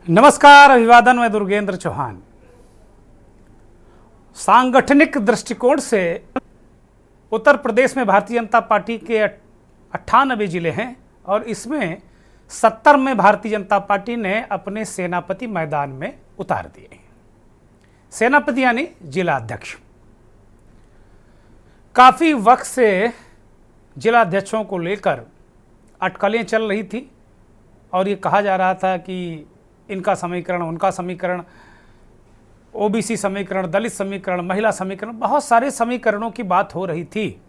नमस्कार, अभिवादन। मैं दुर्गेंद्र चौहान। सांगठनिक दृष्टिकोण से उत्तर प्रदेश में भारतीय जनता पार्टी के 98 जिले हैं और इसमें 70 में भारतीय जनता पार्टी ने अपने सेनापति मैदान में उतार दिए। सेनापति यानी जिला अध्यक्ष। काफी वक्त से जिला अध्यक्षों को लेकर अटकलें चल रही थी और ये कहा जा रहा था कि इनका समीकरण, उनका समीकरण, ओबीसी समीकरण, दलित समीकरण, महिला समीकरण, बहुत सारे समीकरणों की बात हो रही थी।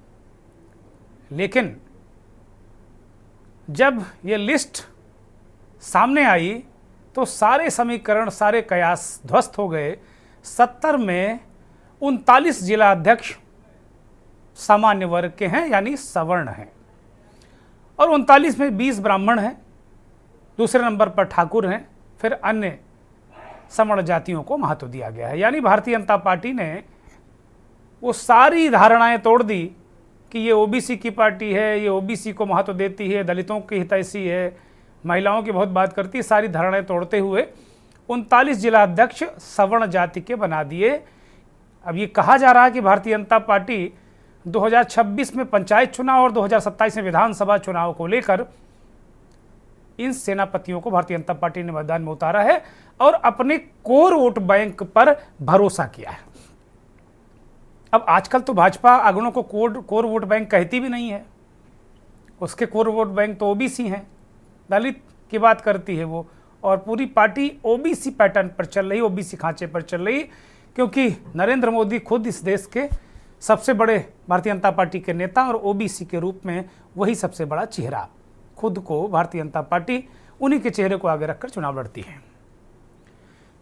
लेकिन जब ये लिस्ट सामने आई तो सारे समीकरण, सारे कयास ध्वस्त हो गए। 70 में 39 जिला अध्यक्ष सामान्य वर्ग के हैं यानी सवर्ण हैं और 39 में 20 ब्राह्मण हैं, दूसरे नंबर पर ठाकुर हैं, फिर अन्य सवर्ण जातियों को महत्व दिया गया है। यानी भारतीय जनता पार्टी ने वो सारी धारणाएं तोड़ दी कि ये ओबीसी की पार्टी है, ये ओबीसी को महत्व देती है, दलितों की हितैषी है, महिलाओं की बहुत बात करती है। सारी धारणाएं तोड़ते हुए 39 जिला अध्यक्ष सवर्ण जाति के बना दिए। अब ये कहा जा रहा है कि भारतीय जनता पार्टी 2026 में पंचायत चुनाव और 2027 में विधानसभा चुनाव को लेकर इन सेनापतियों को भारतीय जनता पार्टी ने मैदान में उतारा है और अपने कोर वोट बैंक पर भरोसा किया है। अब आजकल तो भाजपा अगड़ों को कोर वोट बैंक कहती भी नहीं है। उसके कोर वोट बैंक तो ओबीसी हैं, दलित की बात करती है वो, और पूरी पार्टी ओबीसी पैटर्न पर चल रही, ओबीसी खांचे पर चल रही, क्योंकि नरेंद्र मोदी खुद इस देश के सबसे बड़े भारतीय जनता पार्टी के नेता और ओबीसी के रूप में वही सबसे बड़ा चेहरा, खुद को भारतीय जनता पार्टी उन्हीं के चेहरे को आगे रखकर चुनाव लड़ती है।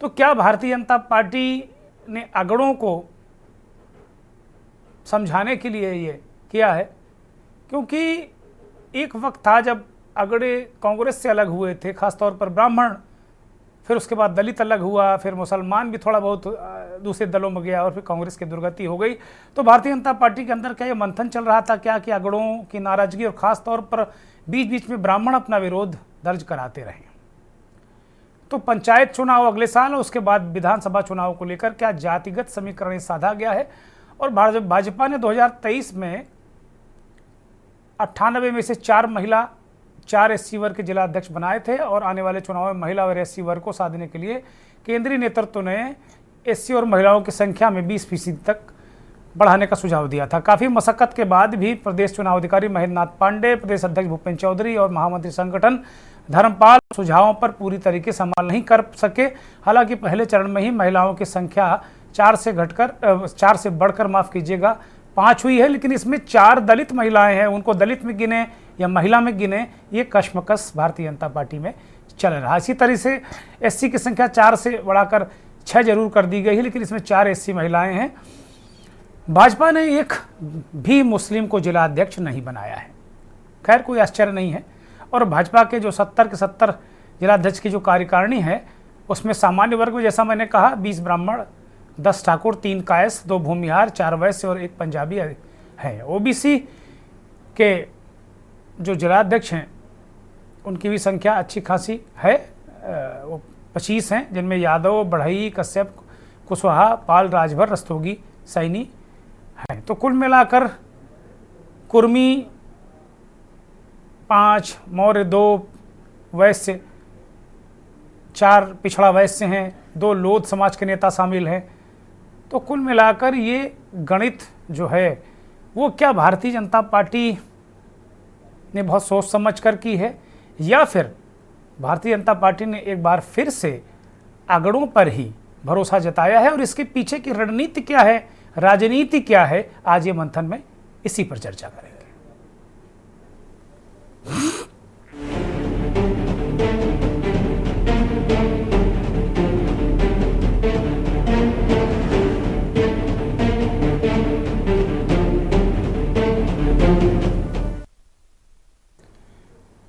तो क्या भारतीय जनता पार्टी ने अगड़ों को समझाने के लिए ये किया है? क्योंकि एक वक्त था जब अगड़े कांग्रेस से अलग हुए थे, खासतौर पर ब्राह्मण, फिर उसके बाद दलित अलग हुआ, फिर मुसलमान भी थोड़ा बहुत दूसरे दलों में गया और फिर कांग्रेस की दुर्गति हो गई। तो भारतीय जनता पार्टी के अंदर क्या ये मंथन चल रहा था क्या कि अगड़ों की नाराजगी और खास तौर पर बीच बीच में ब्राह्मण अपना विरोध दर्ज कराते रहे। तो पंचायत चुनाव अगले साल और उसके बाद विधानसभा चुनाव को लेकर क्या जातिगत समीकरण साधा गया है और भाजपा ने 2023 में 98 में से 4 महिला, 4 एससी वर्ग के जिला अध्यक्ष बनाए थे और आने वाले चुनाव में महिला और एससी वर्ग को साधने के लिए केंद्रीय नेतृत्व ने एससी और महिलाओं की संख्या में 20% तक बढ़ाने का सुझाव दिया था। काफ़ी मशक्कत के बाद भी प्रदेश चुनाव अधिकारी महेंद्र नाथ पांडे, प्रदेश अध्यक्ष भूपेंद्र चौधरी और महामंत्री संगठन धर्मपाल सुझावों पर पूरी तरीके से अमल नहीं कर सके। हालांकि पहले चरण में ही महिलाओं की संख्या 4 से बढ़कर माफ़ कीजिएगा 5 हुई है, लेकिन इसमें 4 दलित महिलाएं हैं। उनको दलित में गिने या महिला में गिने, ये कश्मकश भारतीय जनता पार्टी में चल रहा है। इसी तरह से एससी की संख्या 4 से बढ़ाकर 6 जरूर कर दी गई है, लेकिन इसमें 4 एससी महिलाएं हैं। भाजपा ने एक भी मुस्लिम को जिला अध्यक्ष नहीं बनाया है। खैर, कोई आश्चर्य नहीं है। और भाजपा के जो 70 के 70 जिला अध्यक्ष की जो कार्यकारिणी है उसमें सामान्य वर्ग में, जैसा मैंने कहा, 20 ब्राह्मण, 10 ठाकुर, 3 कायस्थ, 2 भूमिहार, 4 वैश्य और 1 पंजाबी है। ओबीसी के जो जिला अध्यक्ष हैं उनकी भी संख्या अच्छी खासी है, वो 25 हैं, जिनमें यादव, बढ़ई, कश्यप, कुशवाहा, पाल, राजभर, रस्तोगी, सैनी है। तो कुल मिलाकर कुर्मी 5, मौर्य 2, वैश्य 4 पिछड़ा वैश्य हैं, 2 लोध समाज के नेता शामिल हैं। तो कुल मिलाकर ये गणित जो है वो क्या भारतीय जनता पार्टी ने बहुत सोच समझ कर की है या फिर भारतीय जनता पार्टी ने एक बार फिर से अगड़ों पर ही भरोसा जताया है? और इसके पीछे की रणनीति क्या है, राजनीति क्या है, आज ये मंथन में इसी पर चर्चा करेंगे।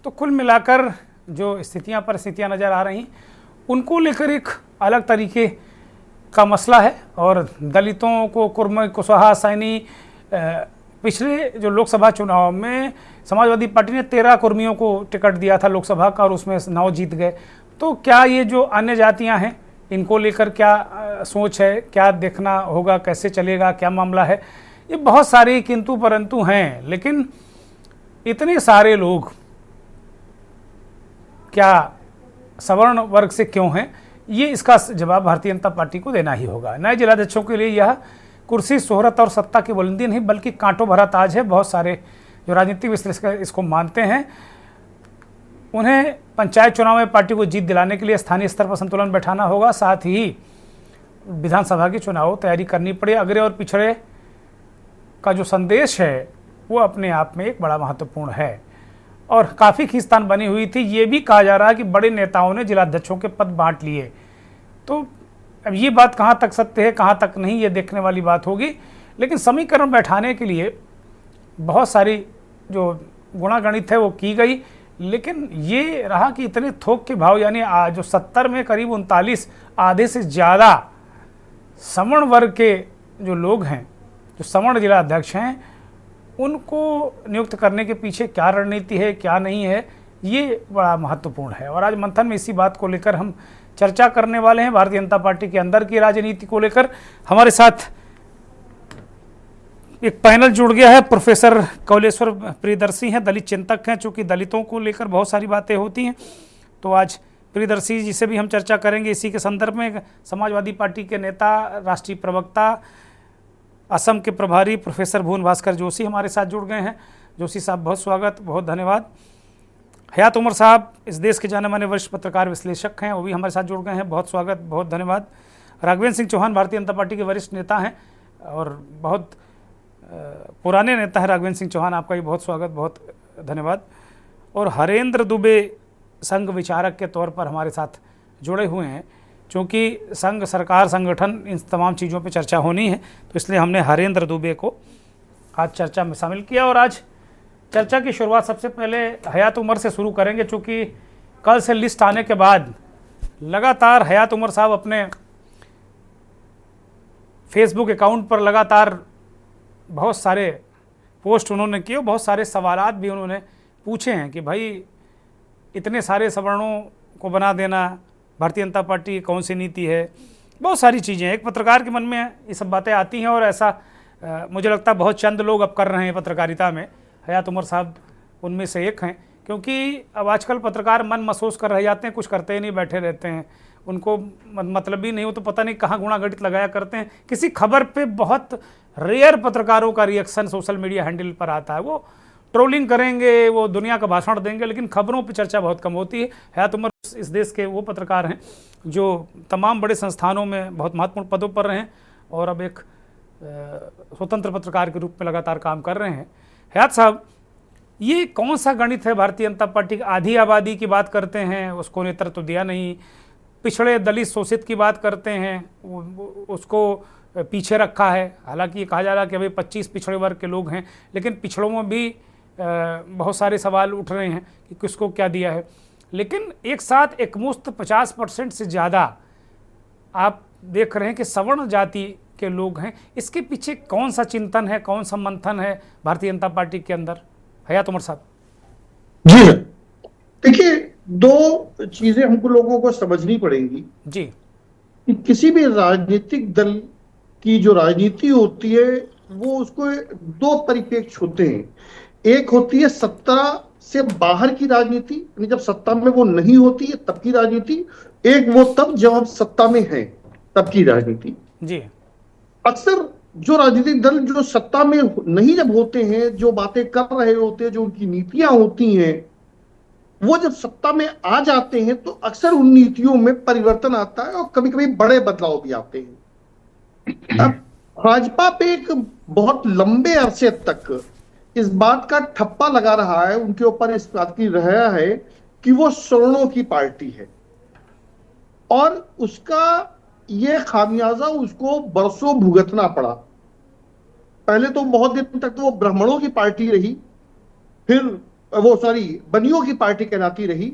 तो कुल मिलाकर जो परिस्थितियां नजर आ रही उनको लेकर एक अलग तरीके का मसला है और दलितों को कुर्मी, कुशवाहा, सैनी पिछले जो लोकसभा चुनाव में समाजवादी पार्टी ने 13 कुर्मियों को टिकट दिया था लोकसभा का और उसमें 9 जीत गए। तो क्या ये जो अन्य जातियां हैं इनको लेकर क्या सोच है, क्या देखना होगा, कैसे चलेगा, क्या मामला है, ये बहुत सारे किंतु परंतु हैं। लेकिन इतने सारे लोग क्या सवर्ण वर्ग से क्यों हैं, ये इसका जवाब भारतीय जनता पार्टी को देना ही होगा। नए जिलाध्यक्षों के लिए यह कुर्सी, शोहरत और सत्ता की बुलंदी नहीं बल्कि कांटों भरा ताज है। बहुत सारे जो राजनीतिक विश्लेषक इसको मानते हैं। उन्हें पंचायत चुनाव में पार्टी को जीत दिलाने के लिए स्थानीय स्तर पर संतुलन बैठाना होगा, साथ ही विधानसभा की चुनाव तैयारी करनी पड़े। अगड़े और पिछड़े का जो संदेश है वो अपने आप में एक बड़ा महत्वपूर्ण है और काफ़ी खींचतान बनी हुई थी। ये भी कहा जा रहा है कि बड़े नेताओं ने जिलाध्यक्षों के पद बांट लिए। तो अब ये बात कहाँ तक सत्य है, कहाँ तक नहीं, ये देखने वाली बात होगी। लेकिन समीकरण बैठाने के लिए बहुत सारी जो गुणागणित है वो की गई, लेकिन ये रहा कि इतने थोक के भाव, यानी जो 70 में करीब 39, आधे से ज़्यादा सवर्ण वर्ग के जो लोग हैं, जो सवर्ण जिला अध्यक्ष हैं, उनको नियुक्त करने के पीछे क्या रणनीति है, क्या नहीं है, ये बड़ा महत्वपूर्ण है। और आज मंथन में इसी बात को लेकर हम चर्चा करने वाले हैं। भारतीय जनता पार्टी के अंदर की राजनीति को लेकर हमारे साथ एक पैनल जुड़ गया है। प्रोफेसर कौलेश्वर प्रियदर्शी हैं, दलित चिंतक हैं। चूँकि दलितों को लेकर बहुत सारी बातें होती हैं, तो आज प्रियदर्शी जी से भी हम चर्चा करेंगे इसी के संदर्भ में। समाजवादी पार्टी के नेता, राष्ट्रीय प्रवक्ता, असम के प्रभारी प्रोफेसर भुवन भास्कर जोशी हमारे साथ जुड़ गए हैं। जोशी साहब, बहुत स्वागत, बहुत धन्यवाद। हयात उमर साहब इस देश के जाने माने वरिष्ठ पत्रकार विश्लेषक हैं, वो भी हमारे साथ जुड़ गए हैं, बहुत स्वागत, बहुत धन्यवाद। राघवेंद्र सिंह चौहान भारतीय जनता पार्टी के वरिष्ठ नेता हैं और बहुत पुराने नेता हैं राघवेंद्र सिंह चौहान, आपका भी बहुत स्वागत, बहुत धन्यवाद। और हरेंद्र दुबे संघ विचारक के तौर पर हमारे साथ जुड़े हुए हैं। चूँकि संघ, सरकार, संगठन, इन तमाम चीज़ों पे चर्चा होनी है, तो इसलिए हमने हरेंद्र दुबे को आज चर्चा में शामिल किया। और आज चर्चा की शुरुआत सबसे पहले हयात उमर से शुरू करेंगे, चूँकि कल से लिस्ट आने के बाद लगातार हयात उमर साहब अपने फेसबुक अकाउंट पर लगातार बहुत सारे पोस्ट उन्होंने किए, बहुत सारे सवालात भी उन्होंने पूछे हैं कि भाई इतने सारे सवर्णों को बना देना भारतीय जनता पार्टी की कौन सी नीति है। बहुत सारी चीज़ें एक पत्रकार के मन में ये सब बातें आती हैं और ऐसा मुझे लगता है बहुत चंद लोग अब कर रहे हैं पत्रकारिता में। हयात उमर साहब उनमें से एक हैं, क्योंकि अब आजकल पत्रकार मन महसूस कर रह जाते हैं, कुछ करते ही नहीं, बैठे रहते हैं, उनको मतलब भी नहीं हो तो पता नहीं कहाँ गुणागणित लगाया करते हैं। किसी खबर पे बहुत रेयर पत्रकारों का रिएक्शन सोशल मीडिया हैंडल पर आता है, वो ट्रोलिंग करेंगे, वो दुनिया का भाषण देंगे, लेकिन खबरों पे चर्चा बहुत कम होती है। हयात उमर इस देश के वो पत्रकार हैं जो तमाम बड़े संस्थानों में बहुत महत्वपूर्ण पदों पर रहे हैं और अब एक स्वतंत्र पत्रकार के रूप में लगातार काम कर रहे हैं। हयात साहब, ये कौन सा गणित है भारतीय जनता पार्टी की? आधी आबादी की बात करते हैं, उसको नेतृत्व दिया नहीं, पिछड़े दलित शोषित की बात करते हैं, उसको पीछे रखा है। हालांकि ये कहा जा रहा है कि अभी 25 पिछड़े वर्ग के लोग हैं, लेकिन पिछड़ों में भी बहुत सारे सवाल उठ रहे हैं कि किसको क्या दिया है। लेकिन एक साथ एकमुश्त 50% से ज़्यादा आप देख रहे हैं कि सवर्ण जाति के लोग हैं। इसके पीछे कौन सा चिंतन है, कौन सा मंथन है भारतीय जनता पार्टी के अंदर? हयात उमर साहब जी, देखिए, दो चीजें हमको लोगों को समझनी पड़ेंगी जी। कि किसी भी राजनीतिक दल की जो राजनीति होती है वो उसको दो परिप्रेक्ष्य होते हैं। एक होती है सत्ता से बाहर की राजनीति, यानी जब सत्ता में वो नहीं होती है तब की राजनीति। एक वो तब जब हम सत्ता में हैं तब की राजनीति जी। अक्सर जो राजनीतिक दल जो सत्ता में नहीं जब होते हैं, जो बातें कर रहे होते हैं, जो उनकी नीतियां होती हैं, वो जब सत्ता में आ जाते हैं तो अक्सर उन नीतियों में परिवर्तन आता है और कभी कभी बड़े बदलाव भी आते हैं। अब भाजपा पे एक बहुत लंबे अरसे तक इस बात का ठप्पा लगा रहा है, उनके ऊपर इस बात की रहा है कि वो सवर्णों की पार्टी है और उसका ये खामियाजा उसको बरसों भुगतना पड़ा। पहले तो बहुत दिन तक तो वो ब्राह्मणों की पार्टी रही, फिर वो बनियों की पार्टी कहलाती रही,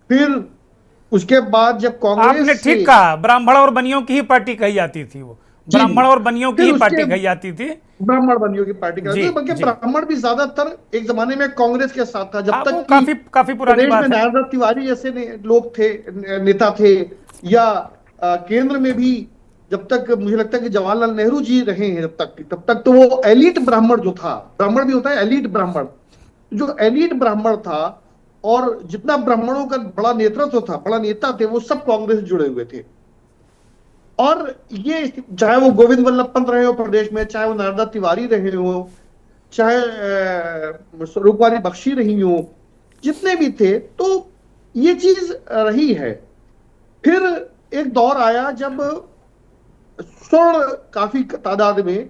फिर उसके बाद जब कांग्रेस आपने ठीक कहा, ब्राह्मण और बनियों की ही पार्टी कही जाती थी। वो जी जी। ब्राह्मण और बनियों की फिर ही पार्टी उसके कही जाती थी। ब्राह्मण बनियों की पार्टी जी कराते थे, बल्कि जी। ब्राह्मण भी ज्यादातर एक जमाने में कांग्रेस के साथ था, जब हाँ, तक वो कि काफी काफी पुरानी प्रदेश में बात है। नारायण दत्त तिवारी जैसे लोग थे, नेता थे, या केंद्र में भी जब तक मुझे लगता है कि जवाहरलाल नेहरू जी रहे हैं, तब तक तो वो एलिट ब्राह्मण जो था, ब्राह्मण भी होता है एलिट ब्राह्मण, जो एलिट ब्राह्मण था और जितना ब्राह्मणों का बड़ा नेतृत्व था, बड़ा नेता थे, वो सब कांग्रेस से जुड़े हुए थे। और ये चाहे वो गोविंद वल्लभ पंत रहे हो प्रदेश में, चाहे वो नारायण दत्त तिवारी रहे हो, चाहे रूपवारी बख्शी रही हो, जितने भी थे, तो ये चीज रही है। फिर एक दौर आया जब स्वर्ण काफी तादाद में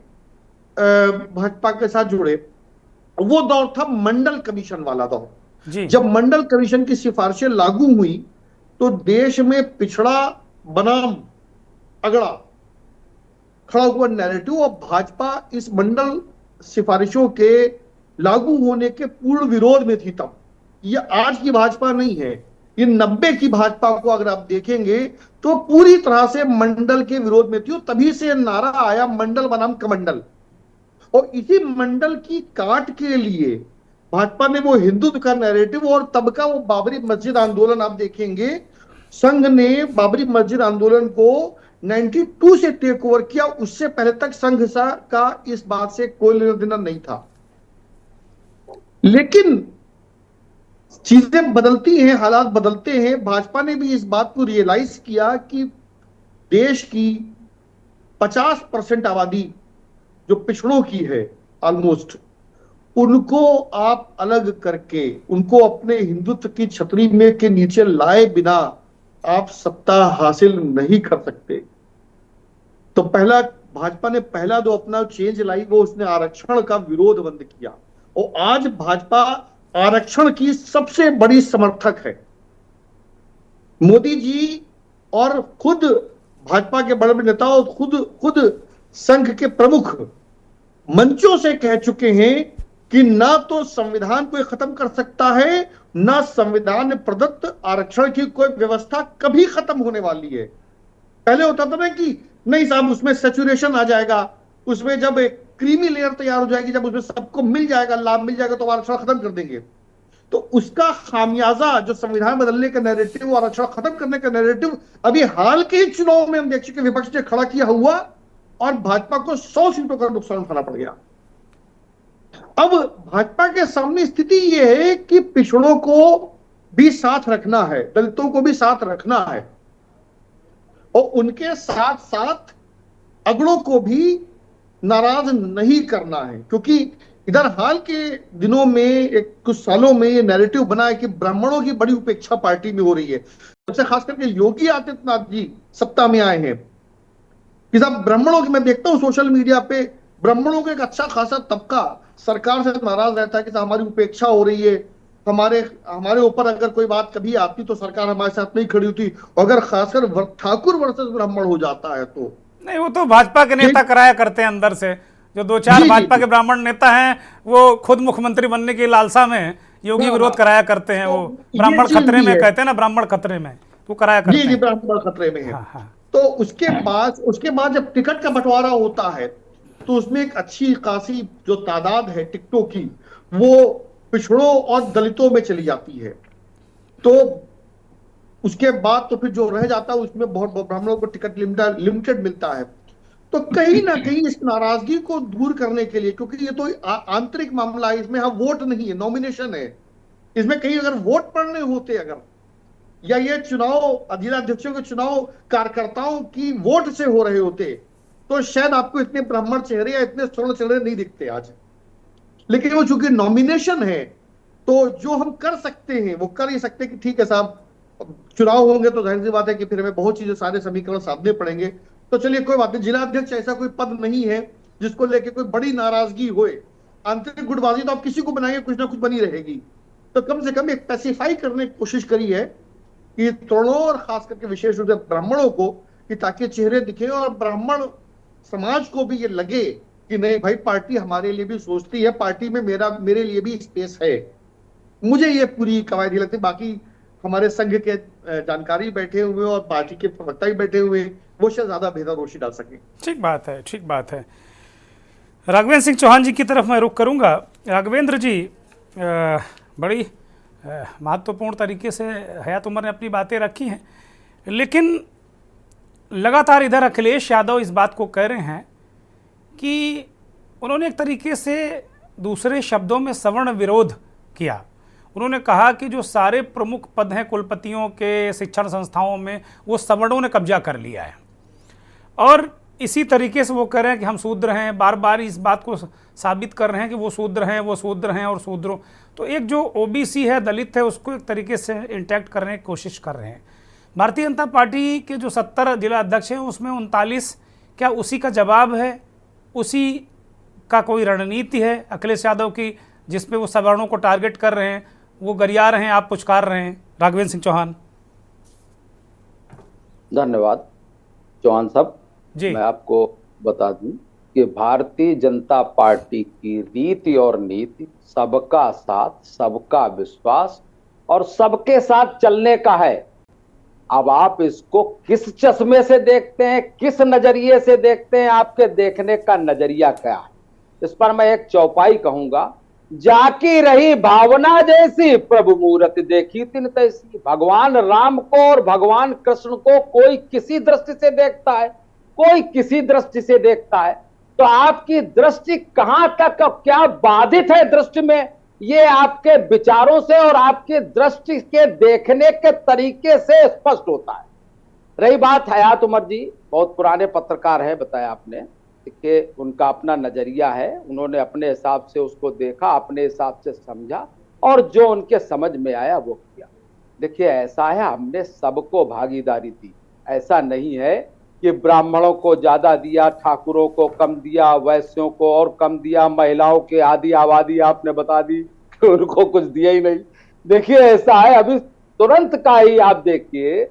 भाजपा के साथ जुड़े। वो दौर था मंडल कमीशन वाला दौर। जी जब मंडल कमीशन की सिफारिशें लागू हुई तो देश में पिछड़ा बनाम अगड़ा खड़ा हुआ नैरेटिव, और भाजपा इस मंडल सिफारिशों के लागू होने के पूर्ण विरोध में थी तब। ये आज की भाजपा नहीं है, ये 90 की भाजपा को अगर आप देखेंगे तो पूरी तरह से मंडल के विरोध में थी, और तभी से नारा आया मंडल बनाम कमंडल। और इसी मंडल की काट के लिए भाजपा ने वो हिंदुत्व का नैरेटिव, और तब का वो बाबरी मस्जिद आंदोलन आप देखेंगे, संघ ने बाबरी मस्जिद आंदोलन को 92 से टेक ओवर किया। उससे पहले तक संघ सा का इस बात से कोई लेना देना नहीं था। लेकिन चीजें बदलती हैं, हालात बदलते हैं। भाजपा ने भी इस बात को रियलाइज किया कि देश की 50% आबादी जो पिछड़ों की है ऑलमोस्ट, उनको आप अलग करके उनको अपने हिंदुत्व की छतरी में के नीचे लाए बिना आप सत्ता हासिल नहीं कर सकते। तो पहला भाजपा ने पहला जो अपना चेंज लाई वो उसने आरक्षण का विरोध बंद किया, और आज भाजपा आरक्षण की सबसे बड़ी समर्थक है। मोदी जी और खुद भाजपा के बड़े बड़े नेता और खुद खुद संघ के प्रमुख मंचों से कह चुके हैं कि ना तो संविधान को खत्म कर सकता है, ना संविधान में प्रदत्त आरक्षण की कोई व्यवस्था कभी खत्म होने वाली है। पहले होता था ना कि नहीं साहब, उसमें सेचुरेशन आ जाएगा, उसमें जब एक क्रीमी लेयर तैयार हो जाएगी, जब उसमें सबको मिल जाएगा, लाभ मिल जाएगा, तो आरक्षण खत्म कर देंगे। तो उसका खामियाजा जो संविधान बदलने का नैरेटिव और आरक्षण खत्म करने का नैरेटिव, अभी हाल के चुनाव में हम देख चुके विपक्ष ने खड़ा किया हुआ, और भाजपा को 100 सीटों का नुकसान उठाना पड़ गया। अब भाजपा के सामने स्थिति यह है कि पिछड़ों को भी साथ रखना है, दलितों को भी साथ रखना है, और उनके साथ साथ अगड़ों को भी नाराज नहीं करना है। क्योंकि इधर हाल के दिनों में, एक कुछ सालों में, ये नैरेटिव बना है कि ब्राह्मणों की बड़ी उपेक्षा पार्टी में हो रही है। सबसे खास करके योगी आदित्यनाथ जी सत्ता में आए हैं कि साहब ब्राह्मणों की, मैं देखता हूं सोशल मीडिया पे, ब्राह्मणों का एक अच्छा खासा तबका सरकार से नाराज रहता है कि हमारी उपेक्षा हो रही है, हमारे हमारे ऊपर अगर कोई बात कभी आती तो सरकार हमारे साथ नहीं खड़ी होती, अगर खासकर ठाकुर वर्सेस ब्राह्मण हो जाता है तो। नहीं, वो तो भाजपा के नेता कराया करते हैं अंदर से। जो दो चार जी जी भाजपा जी। के ब्राह्मण नेता हैं, वो खुद मुख्यमंत्री बनने की लालसा में योगी हाँ विरोध हाँ। कराया करते हैं। तो वो ये ब्राह्मण चीज खतरे भी में है। कहते हैं ना, ब्राह्मण खतरे में, तो कराया जी करते जी, हैं। ब्राह्मण खतरे में है। हाँ हाँ। तो उसके बाद जब टिकट का बंटवारा होता है तो उसमें एक अच्छी खासी जो तादाद है टिकटों की, वो पिछड़ों और दलितों में चली जाती है। तो उसके बाद तो फिर जो रह जाता है उसमें बहुत ब्राह्मणों को टिकट लिमिटेड मिलता है। तो कहीं ना कहीं इस नाराजगी को दूर करने के लिए, क्योंकि ये तो आंतरिक मामला है, इसमें हम वोट नहीं है, नॉमिनेशन है, इसमें कहीं अगर वोट पड़ने होते, अगर या ये चुनाव जिलाध्यक्षों के चुनाव कार्यकर्ताओं की वोट से हो रहे होते, तो शायद आपको इतने ब्राह्मण चेहरे या इतने स्वर्ण चेहरे नहीं दिखते आज। लेकिन वो चूंकि नॉमिनेशन है, तो जो हम कर सकते हैं वो कर ही सकते हैं कि ठीक है साहब, चुनाव होंगे तो जाहिर सी बात है कि फिर हमें बहुत चीजें, सारे समीकरण साधने पड़ेंगे। तो चलिए कोई बात नहीं, जिला अध्यक्ष ऐसा कोई पद नहीं है जिसको लेके कोई बड़ी नाराजगी होए। आंतरिक गुटबाजी तो आप किसी को बनाएंगे, कुछ ना कुछ बनी रहेगी। तो कम से कम एक स्पेसिफाई करने की कोशिश करी है कि तरुणों और खास करके विशेष रूप से ब्राह्मणों को, कि ताकि चेहरे दिखे और ब्राह्मण समाज को भी ये लगे कि नहीं भाई, पार्टी हमारे लिए भी सोचती है, पार्टी में मेरे लिए भी स्पेस है। मुझे ये पूरी कवायद लगती है। बाकी हमारे संघ के जानकारी बैठे हुए और पार्टी के प्रवक्ता भी बैठे हुए, वो शायद ज्यादा बेहतर रोशनी डाल सके। ठीक बात है, ठीक बात है। राघवेंद्र सिंह चौहान जी की तरफ मैं रुख करूंगा। राघवेंद्र जी, बड़ी महत्वपूर्ण तरीके से हयात उमर ने अपनी बातें रखी हैं, लेकिन लगातार इधर अखिलेश यादव इस बात को कह रहे हैं कि उन्होंने एक तरीके से दूसरे शब्दों में सवर्ण विरोध किया। उन्होंने कहा कि जो सारे प्रमुख पद हैं कुलपतियों के शिक्षण संस्थाओं में, वो सवर्णों ने कब्जा कर लिया है, और इसी तरीके से वो कह रहे हैं कि हम शूद्र हैं, बार बार इस बात को साबित कर रहे हैं कि वो शूद्र हैं, वो शूद्र हैं और शूद्रों, तो एक जो ओबीसी है, दलित है, उसको एक तरीके से इंटैक्ट करने की कोशिश कर रहे हैं। भारतीय जनता पार्टी के जो 70 जिला अध्यक्ष हैं उसमें 39, क्या उसी का जवाब है, उसी का कोई रणनीति है अखिलेश यादव की, जिसपे वो सवर्णों को टारगेट कर रहे हैं, वो गरिया रहे हैं, आप पुचकार रहे हैं? राघवेंद्र सिंह चौहान। धन्यवाद चौहान साहब जी। मैं आपको बता दूं कि भारतीय जनता पार्टी की रीति और नीति सबका साथ, सबका विश्वास और सबके साथ चलने का है। अब आप इसको किस चश्मे से देखते हैं, किस नजरिए से देखते हैं, आपके देखने का नजरिया क्या है, इस पर मैं एक चौपाई कहूंगा। जाकी रही भावना जैसी, प्रभु मूरत देखी तिन तैसी। भगवान राम को और भगवान कृष्ण को कोई किसी दृष्टि से देखता है, कोई किसी दृष्टि से देखता है, तो आपकी दृष्टि कहां तक क्या बाधित है दृष्टि में, ये आपके विचारों से और आपकी दृष्टि के देखने के तरीके से स्पष्ट होता है। रही बात हयात उमर जी, बहुत पुराने पत्रकार है, बताया आपने कि उनका अपना नजरिया है, उन्होंने अपने हिसाब से उसको देखा, अपने हिसाब से समझा और जो उनके समझ में आया वो किया। देखिए ऐसा है, हमने सबको भागीदारी दी, ऐसा नहीं है कि ब्राह्मणों को ज्यादा दिया, ठाकुरों को कम दिया, वैश्यों को और कम दिया, महिलाओं के आधी आबादी आपने बता दी उनको कुछ दिया ही नहीं। देखिए ऐसा है, अभी तुरंत का ही आप देखिए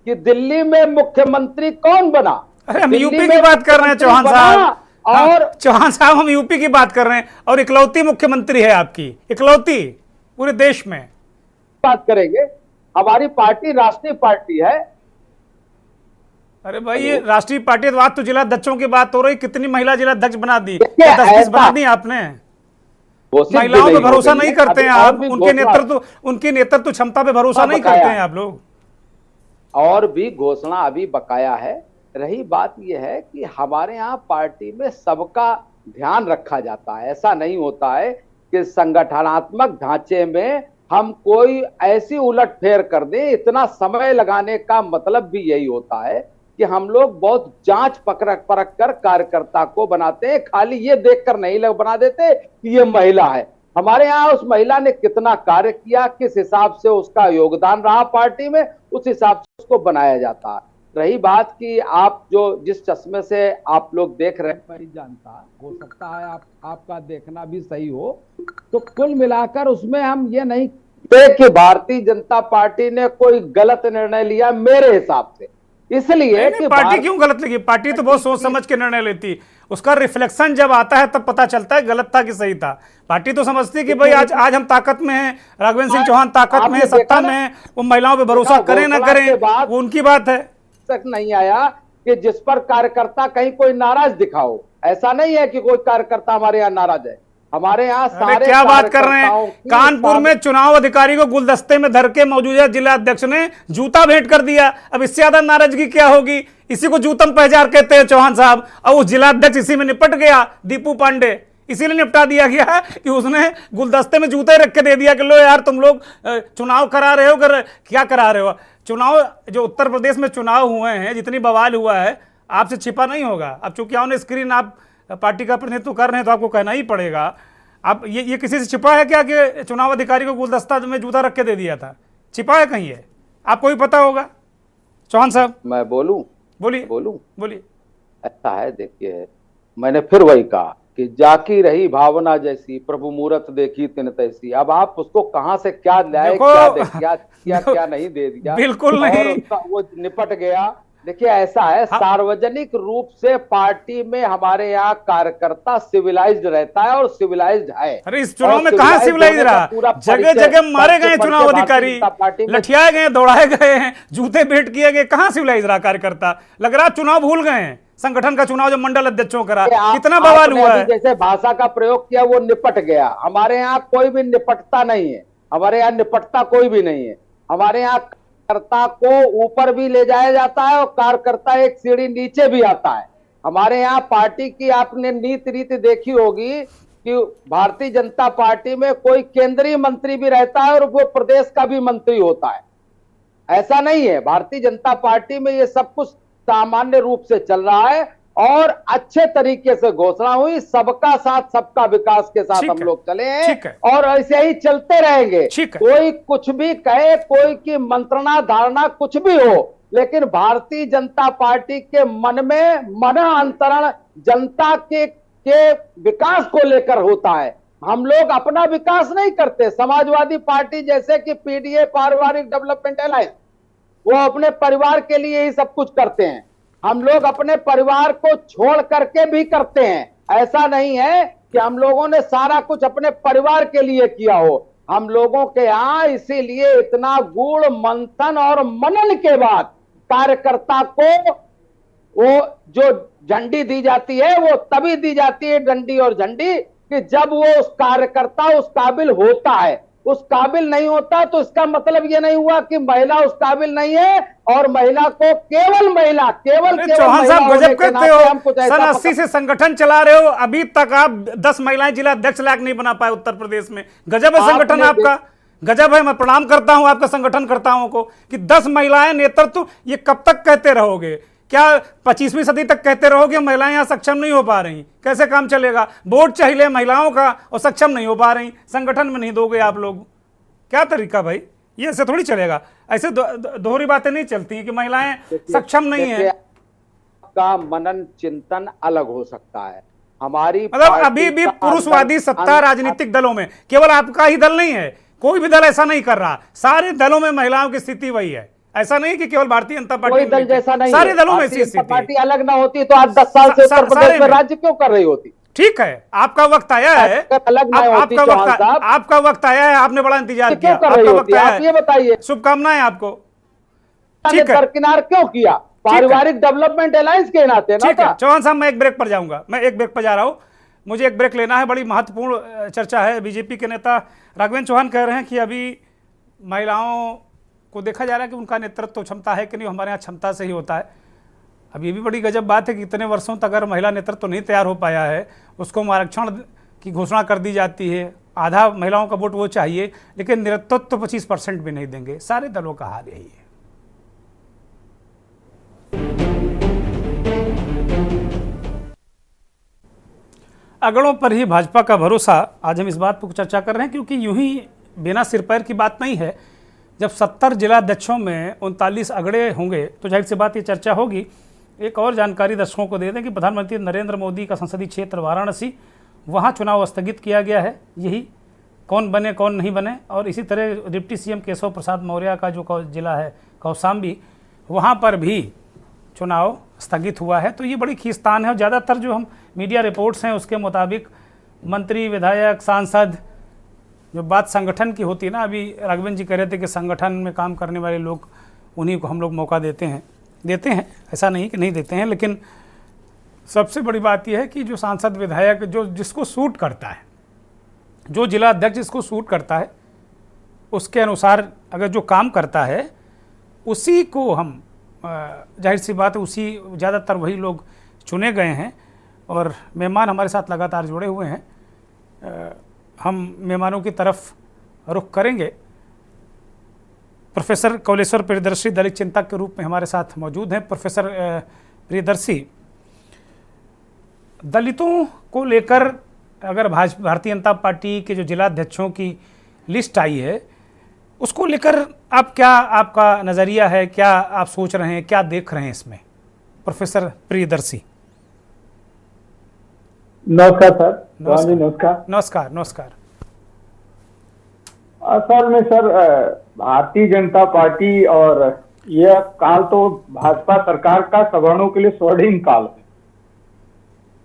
कि दिल्ली में मुख्यमंत्री कौन बना। अरे हम यूपी की बात कर रहे हैं चौहान साहब, और चौहान साहब हम यूपी की बात कर रहे हैं, और इकलौती मुख्यमंत्री है आपकी, इकलौती पूरे देश में। बात करेंगे, हमारी पार्टी राष्ट्रीय पार्टी है। अरे भाई ये राष्ट्रीय पार्टी, बात तो जिला अध्यक्षों की बात हो रही, कितनी महिला जिला अध्यक्ष बना दी, 10-20 बना दी आपने। महिलाओं पे भरोसा नहीं करते हैं आप, उनके नेतृत्व क्षमता पे भरोसा नहीं करते हैं आप लोग। और भी घोषणा अभी बकाया है। रही बात यह है कि हमारे यहाँ पार्टी में सबका ध्यान रखा जाता है, ऐसा नहीं होता है कि संगठनात्मक ढांचे में हम कोई ऐसी उलटफेर कर दें। इतना समय लगाने का मतलब भी यही होता है कि हम लोग बहुत जांच परख कर कार्यकर्ता को बनाते हैं, खाली ये देखकर नहीं बना देते कि ये महिला है। हमारे यहाँ उस महिला ने कितना कार्य किया, किस हिसाब से उसका योगदान रहा पार्टी में, उस हिसाब से उसको बनाया जाता है। रही बात कि आप जो जिस चश्मे से आप लोग देख रहे हैं, मैं नहीं जानता, हो सकता है आपका देखना भी सही हो, तो कुल मिलाकर उसमें हम ये नहीं कि भारतीय जनता पार्टी ने कोई गलत निर्णय लिया मेरे हिसाब से। इसलिए कि पार्टी क्यों गलत लगी, पार्टी तो बहुत सोच समझ के निर्णय लेती, उसका रिफ्लेक्शन जब आता है तब पता चलता है गलत था कि सही था। पार्टी तो समझती है कि भाई आज हम ताकत में हैं, राघवेंद्र सिंह चौहान ताकत में है, सत्ता में है, वो महिलाओं पे भरोसा करें ना करें वो उनकी बात है। तक नहीं आया कि जिस पर कार्यकर्ता कहीं कोई नाराज दिखाओ, ऐसा नहीं है कि कोई कार्यकर्ता हमारे यहाँ नाराज है। हमारे यहाँ सारे क्या बात कर रहे हैं, कानपुर में चुनाव अधिकारी को गुलदस्ते में धर के मौजूदा जिला अध्यक्ष ने जूता भेंट कर दिया। अब इससे ज्यादा नाराजगी क्या होगी, इसी को जूतम पहचार कहते हैं चौहान साहब। और उस जिला अध्यक्ष इसी में निपट गया, दीपू पांडे, इसीलिए निपटा दिया गया कि उसने गुलदस्ते में जूते रख के दे दिया कि लो यार तुम लोग चुनाव करा रहे हो, क्या करा रहे हो। चुनाव जो उत्तर प्रदेश में चुनाव हुए हैं, जितनी बवाल हुआ है, आपसे छिपा नहीं होगा। अब चूंकि ऑन स्क्रीन आप पार्टी का प्रतिनिधित्व कर रहे हैं तो आपको कहना ही पड़ेगा। आप ये किसी से छिपा है क्या कि चुनाव अधिकारी को गुलदस्ता में जूता रख के दे दिया था? छिपा है कहीं है? आपको ही पता होगा। चौहान साहब मैं बोलूं? बोलिए। ऐसा है, देखिए मैंने फिर वही कहा कि जाकी रही भावना जैसी, प्रभु मूरत देखी तिन तैसी। अब आप उसको कहां से क्या लाए, क्या नहीं दे दिया, बिल्कुल नहीं, वो निपट गया। देखिए ऐसा है, सार्वजनिक रूप से पार्टी में हमारे यहाँ कार्यकर्ता सिविलाइज्ड रहता है और सिविलाइज्ड है। अरे इस चुनाव में कहां सिविलाइज रहा? जगह जगह मारे गए चुनाव अधिकारी, लठियाए गए, दौड़ाए गए हैं, जूते भेंट किए गए, कहां सिविलाइज रहा कार्यकर्ता? लग रहा चुनाव भूल गए हैं। संगठन का चुनाव जब मंडल अध्यक्षों करा, कितना बवाल हुआ है। जैसे भाषा का प्रयोग किया वो निपट गया। हमारे यहाँ कोई भी निपटता नहीं है, हमारे यहाँ निपटता कोई भी नहीं है। हमारे यहाँ कार्यकर्ता को ऊपर भी ले जाया जाता है और कार्यकर्ता एक सीढ़ी नीचे भी आता है। हमारे यहाँ पार्टी की आपने नीति रीति देखी होगी कि भारतीय जनता पार्टी में कोई केंद्रीय मंत्री भी रहता है और वो प्रदेश का भी मंत्री होता है। ऐसा नहीं है, भारतीय जनता पार्टी में ये सब कुछ सामान्य रूप से चल रहा है और अच्छे तरीके से घोषणा हुई, सबका साथ सबका विकास के साथ हम लोग चले हैं और ऐसे ही चलते रहेंगे। कोई कुछ भी कहे, कोई की मंत्रणा धारणा कुछ भी हो, लेकिन भारतीय जनता पार्टी के मन में मन अंतरण जनता के विकास को लेकर होता है। हम लोग अपना विकास नहीं करते। समाजवादी पार्टी जैसे कि पीडीए, पारिवारिक डेवलपमेंट अलायंस, वो अपने परिवार के लिए ही सब कुछ करते हैं। हम लोग अपने परिवार को छोड़ करके भी करते हैं। ऐसा नहीं है कि हम लोगों ने सारा कुछ अपने परिवार के लिए किया हो। हम लोगों के यहाँ इसीलिए इतना गूढ़ मंथन और मनन के बाद कार्यकर्ता को वो जो झंडी दी जाती है, वो तभी दी जाती है डंडी और झंडी कि जब वो उस कार्यकर्ता उस काबिल होता है। उस काबिल नहीं होता तो इसका मतलब ये नहीं हुआ कि महिला उस काबिल नहीं है और महिला को केवल चौहान साहब गजब करते हो। सन 80 से संगठन चला रहे हो, अभी तक आप 10 महिलाएं जिला अध्यक्ष लायक नहीं बना पाए उत्तर प्रदेश में। गजब है संगठन आपका, गजब है। मैं प्रणाम करता हूं आपका संगठन करताओं को कि 10 महिलाएं नेतृत्व। ये कब तक कहते रहोगे? क्या 25वीं सदी तक कहते रहोगे महिलाएं यहाँ सक्षम नहीं हो पा रही? कैसे काम चलेगा? बोर्ड चाहिए महिलाओं का और सक्षम नहीं हो पा रही, संगठन में नहीं दोगे आप लोग? क्या तरीका भाई? ये ऐसे थोड़ी चलेगा। ऐसे दोहरी बातें नहीं चलती कि महिलाएं सक्षम नहीं है। का मनन चिंतन अलग हो सकता है। हमारी मतलब अभी भी पुरुषवादी सत्ता राजनीतिक दलों में, केवल आपका ही दल नहीं है, कोई भी दल ऐसा नहीं कर रहा। सारे दलों में महिलाओं की स्थिति वही है। ऐसा नहीं कि केवल भारतीय जनता पार्टी, कोई दल जैसा नहीं, सारे दलों में ऐसी स्थिति। पार्टी अलग ना होती तो आज 10 साल से उत्तर प्रदेश में राज्य क्यों कर रही होती? ठीक है, आपका वक्त आया है, आपका वक्त आया है, आपने बड़ा इंतजार किया, आपका वक्त आया है, ये बताइए। शुभकामनाएं आपको। ठीक है, दरकिनार क्यों किया? पारिवारिक डेवलपमेंट अलायंस के नाते ना। ठीक है चौहान साहब, मैं एक ब्रेक पर जाऊंगा, मैं एक ब्रेक पर जा रहा हूं, मुझे एक ब्रेक लेना है। बड़ी महत्वपूर्ण चर्चा है। बीजेपी के नेता राघवेंद्र चौहान कह रहे हैं कि अभी महिलाओं को देखा जा रहा है कि उनका नेतृत्व क्षमता है कि नहीं, हमारे यहाँ क्षमता से ही होता है। अब ये भी बड़ी गजब बात है कि इतने वर्षों तक अगर महिला नेतृत्व नहीं तैयार हो पाया है, उसको आरक्षण की घोषणा कर दी जाती है, आधा महिलाओं का वोट वो चाहिए, लेकिन नेतृत्व तो 25% भी नहीं देंगे। सारे दलों का हाल यही है। अगड़ों पर ही भाजपा का भरोसा। आज हम इस बात पर चर्चा कर रहे हैं क्योंकि यूं ही बिना सिर पैर की बात नहीं है। जब 70 जिला अध्यक्षों में 39 अगड़े होंगे तो जाहिर सी बात ये चर्चा होगी। एक और जानकारी दर्शकों को दे दें कि प्रधानमंत्री नरेंद्र मोदी का संसदीय क्षेत्र वाराणसी, वहाँ चुनाव स्थगित किया गया है। यही कौन बने कौन नहीं बने। और इसी तरह डिप्टी सीएम केशव प्रसाद मौर्य का जो जिला है कौशाम्बी, वहाँ पर भी चुनाव स्थगित हुआ है। तो ये बड़ी खींचतान है और ज़्यादातर जो हम मीडिया रिपोर्ट्स हैं उसके मुताबिक मंत्री, विधायक, सांसद, जो बात संगठन की होती है ना, अभी राघवेंद्र जी कह रहे थे कि संगठन में काम करने वाले लोग, उन्हीं को हम लोग मौका देते हैं, ऐसा नहीं कि नहीं देते हैं। लेकिन सबसे बड़ी बात यह है कि जो सांसद, विधायक, जो जिसको सूट करता है, जो जिला अध्यक्ष जिसको सूट करता है, उसके अनुसार अगर जो काम करता है उसी को हम, जाहिर सी बात है, उसी ज़्यादातर वही लोग चुने गए हैं। और मेहमान हमारे साथ लगातार जुड़े हुए हैं। हम मेहमानों की तरफ रुख करेंगे। प्रोफेसर कौलेश्वर प्रियदर्शी दलित चिंतक के रूप में हमारे साथ मौजूद हैं। प्रोफेसर प्रियदर्शी, दलितों को लेकर अगर भारतीय जनता पार्टी के जो जिला अध्यक्षों की लिस्ट आई है, उसको लेकर आप क्या, आपका नज़रिया है, क्या आप सोच रहे हैं, क्या देख रहे हैं इसमें? प्रोफेसर प्रियदर्शी। नमस्कार सर। नमस्कार। नमस्कार। नमस्कार सर, मैं सर भारतीय जनता पार्टी और यह काल तो भाजपा सरकार का सवर्णों के लिए स्वर्णिम काल है।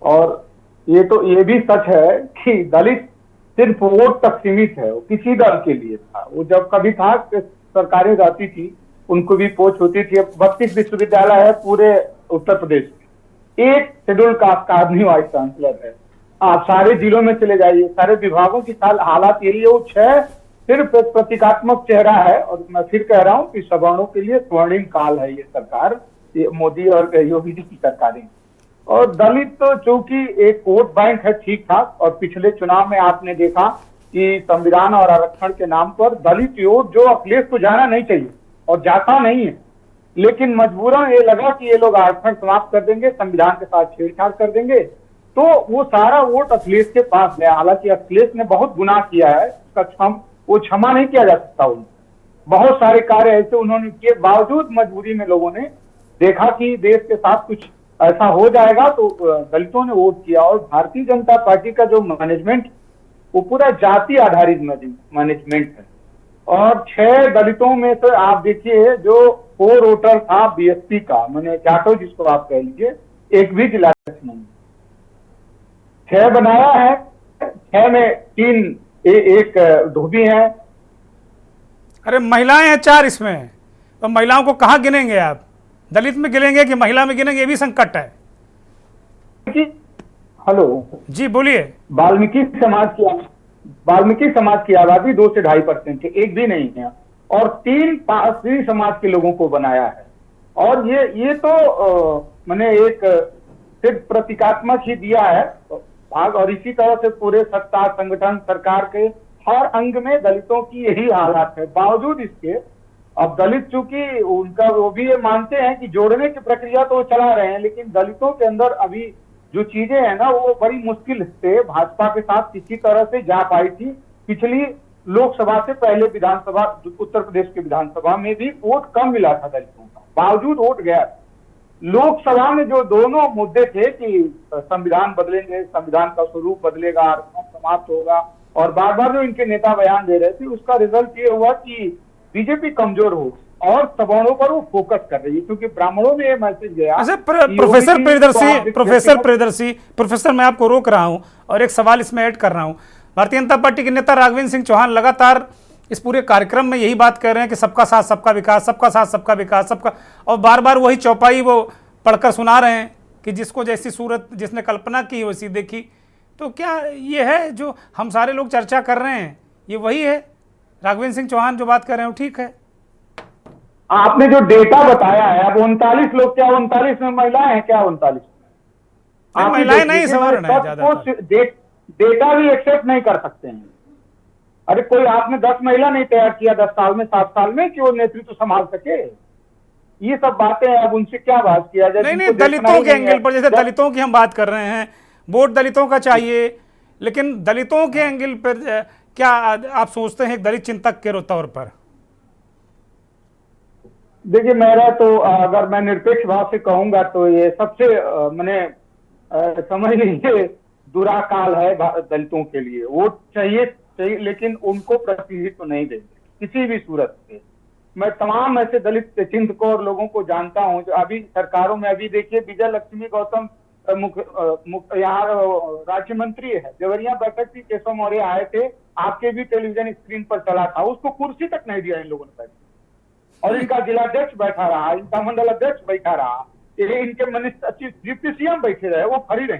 और ये भी सच है कि दलित सिर्फ वोट तक सीमित है, वो किसी दल के लिए था। वो जब कभी था सरकारें जाती थी, उनको भी पोच होती थी। 32 विश्वविद्यालय है पूरे उत्तर प्रदेश में, एक शेड्यूल कास्ट का आदमी वाइस चांसलर है। आप सारे जिलों में चले जाइए, सारे विभागों की हालात यही है। वो 6 सिर्फ एक प्रतीकात्मक चेहरा है। और मैं फिर कह रहा हूँ कि सवर्णों के लिए स्वर्णिम काल है ये सरकार, ये मोदी और योगी जी की सरकारें। और दलित तो चूंकि एक वोट बैंक है ठीक ठाक, और पिछले चुनाव में आपने देखा कि संविधान और आरक्षण के नाम पर दलित वोट जो अखिलेश को जाना नहीं चाहिए और जाता नहीं है, लेकिन मजबूरन ये लगा कि ये लोग आरक्षण समाप्त कर देंगे, संविधान के साथ छेड़छाड़ कर देंगे, तो वो सारा वोट अखिलेश के पास गया। हालांकि अखिलेश ने बहुत गुनाह किया है, उसका वो क्षमा नहीं किया जा सकता। उनको बहुत सारे कार्य ऐसे उन्होंने किए, बावजूद मजबूरी में लोगों ने देखा कि देश के साथ कुछ ऐसा हो जाएगा, तो दलितों ने वोट किया। और भारतीय जनता पार्टी का जो मैनेजमेंट, वो पूरा जाति आधारित मैनेजमेंट है। और 6 दलितों में से आप देखिए, जो 4 वोटर था बीएसपी का, मैंने जाटो जिसको आप कह लीजिए, एक भी जिला नहीं। 6 बनाया है, 6 में 3 एक धोबी है। अरे महिलाएं हैं 4 इसमें, तो महिलाओं को कहाँ गिनेंगे आप? दलित में गिनेंगे कि महिला में गिनेंगे, ये भी संकट है। हेलो जी बोलिए। वाल्मीकि समाज की आबादी 2 से 2.5% है, एक भी नहीं है। और 3 पारसी समाज के लोगों को बनाया है। और ये तो मैंने एक सिर्फ प्रतीकात्मक ही दिया है भाग। और इसी तरह से पूरे सत्ता, संगठन, सरकार के हर अंग में दलितों की यही हालात है। बावजूद इसके अब दलित चूंकि उनका वो भी ये मानते हैं कि जोड़ने की प्रक्रिया तो वो चला रहे हैं, लेकिन दलितों के अंदर अभी जो चीजें हैं ना, वो बड़ी मुश्किल से भाजपा के साथ किसी तरह से जा पाई थी। पिछली लोकसभा से पहले विधानसभा, उत्तर प्रदेश की विधानसभा में भी वोट कम मिला था दलितों का, बावजूद वोट गया। लोकसभा में जो दोनों मुद्दे थे कि संविधान बदलेंगे, संविधान का स्वरूप बदलेगा, आरक्षण समाप्त होगा, और बार बार जो इनके नेता बयान दे रहे थे, उसका रिजल्ट ये हुआ कि बीजेपी कमजोर हो और सवर्णों पर वो फोकस कर रही है। क्योंकि ब्राह्मणों में ये मैसेज गया। अच्छा प्रोफेसर मैं आपको रोक रहा हूं और एक सवाल इसमें ऐड कर रहा हूं। भारतीय जनता पार्टी के नेता राघवेंद्र सिंह चौहान लगातार इस पूरे कार्यक्रम में यही बात कर रहे हैं कि सबका साथ सबका विकास, सबका साथ सबका विकास, सबका, और बार बार वही चौपाई वो पढ़कर सुना रहे हैं कि जिसको जैसी सूरत जिसने कल्पना की वैसी देखी। तो क्या ये है जो हम सारे लोग चर्चा कर रहे हैं, ये वही है? राघवेंद्र सिंह चौहान जो बात कर रहे हैं वो ठीक है? आपने जो डेटा बताया है, अब 39 लोग, क्या 39 में महिलाएं हैं? क्या 39 महिलाएं नहीं, सवर्ण है ज्यादातर। डेटा भी एक्सेप्ट नहीं कर सकते हैं। अरे कोई आपने 10 महिला नहीं तैयार किया 10 साल में, 7 साल में, कि वो नेतृत्व संभाल सके? ये सब बातें अब उनसे क्या बात किया जाए? नहीं, दलितों के एंगल पर, जैसे दलितों की हम बात कर रहे हैं, वोट दलितों का चाहिए, लेकिन दलितों के एंगल पर क्या आप सोचते हैं एक दलित चिंतक के तौर पर? देखिए, मेरा तो अगर मैं निरपेक्ष भाव से कहूंगा तो ये सबसे मैंने समझ लीजिए बुरा काल है दलितों के लिए। वोट चाहिए, लेकिन उनको प्रतिनिधित्व नहीं देंगे किसी भी सूरत से। मैं तमाम ऐसे दलित चिंतकों और लोगों को जानता हूं जो अभी सरकारों में, अभी देखिए विजय लक्ष्मी गौतम यहाँ राज्य मंत्री है, देवरिया बैठक थी, केशव मौर्य आए थे, आपके भी टेलीविजन स्क्रीन पर चला था, उसको कुर्सी तक नहीं दिया इन लोगों ने बैठ। और इनका जिलाध्यक्ष बैठा रहा, इनका मंडल अध्यक्ष बैठा रहा, इनके मिनिस्टर डिप्टी सीएम बैठे रहे, वो खड़ी रहे।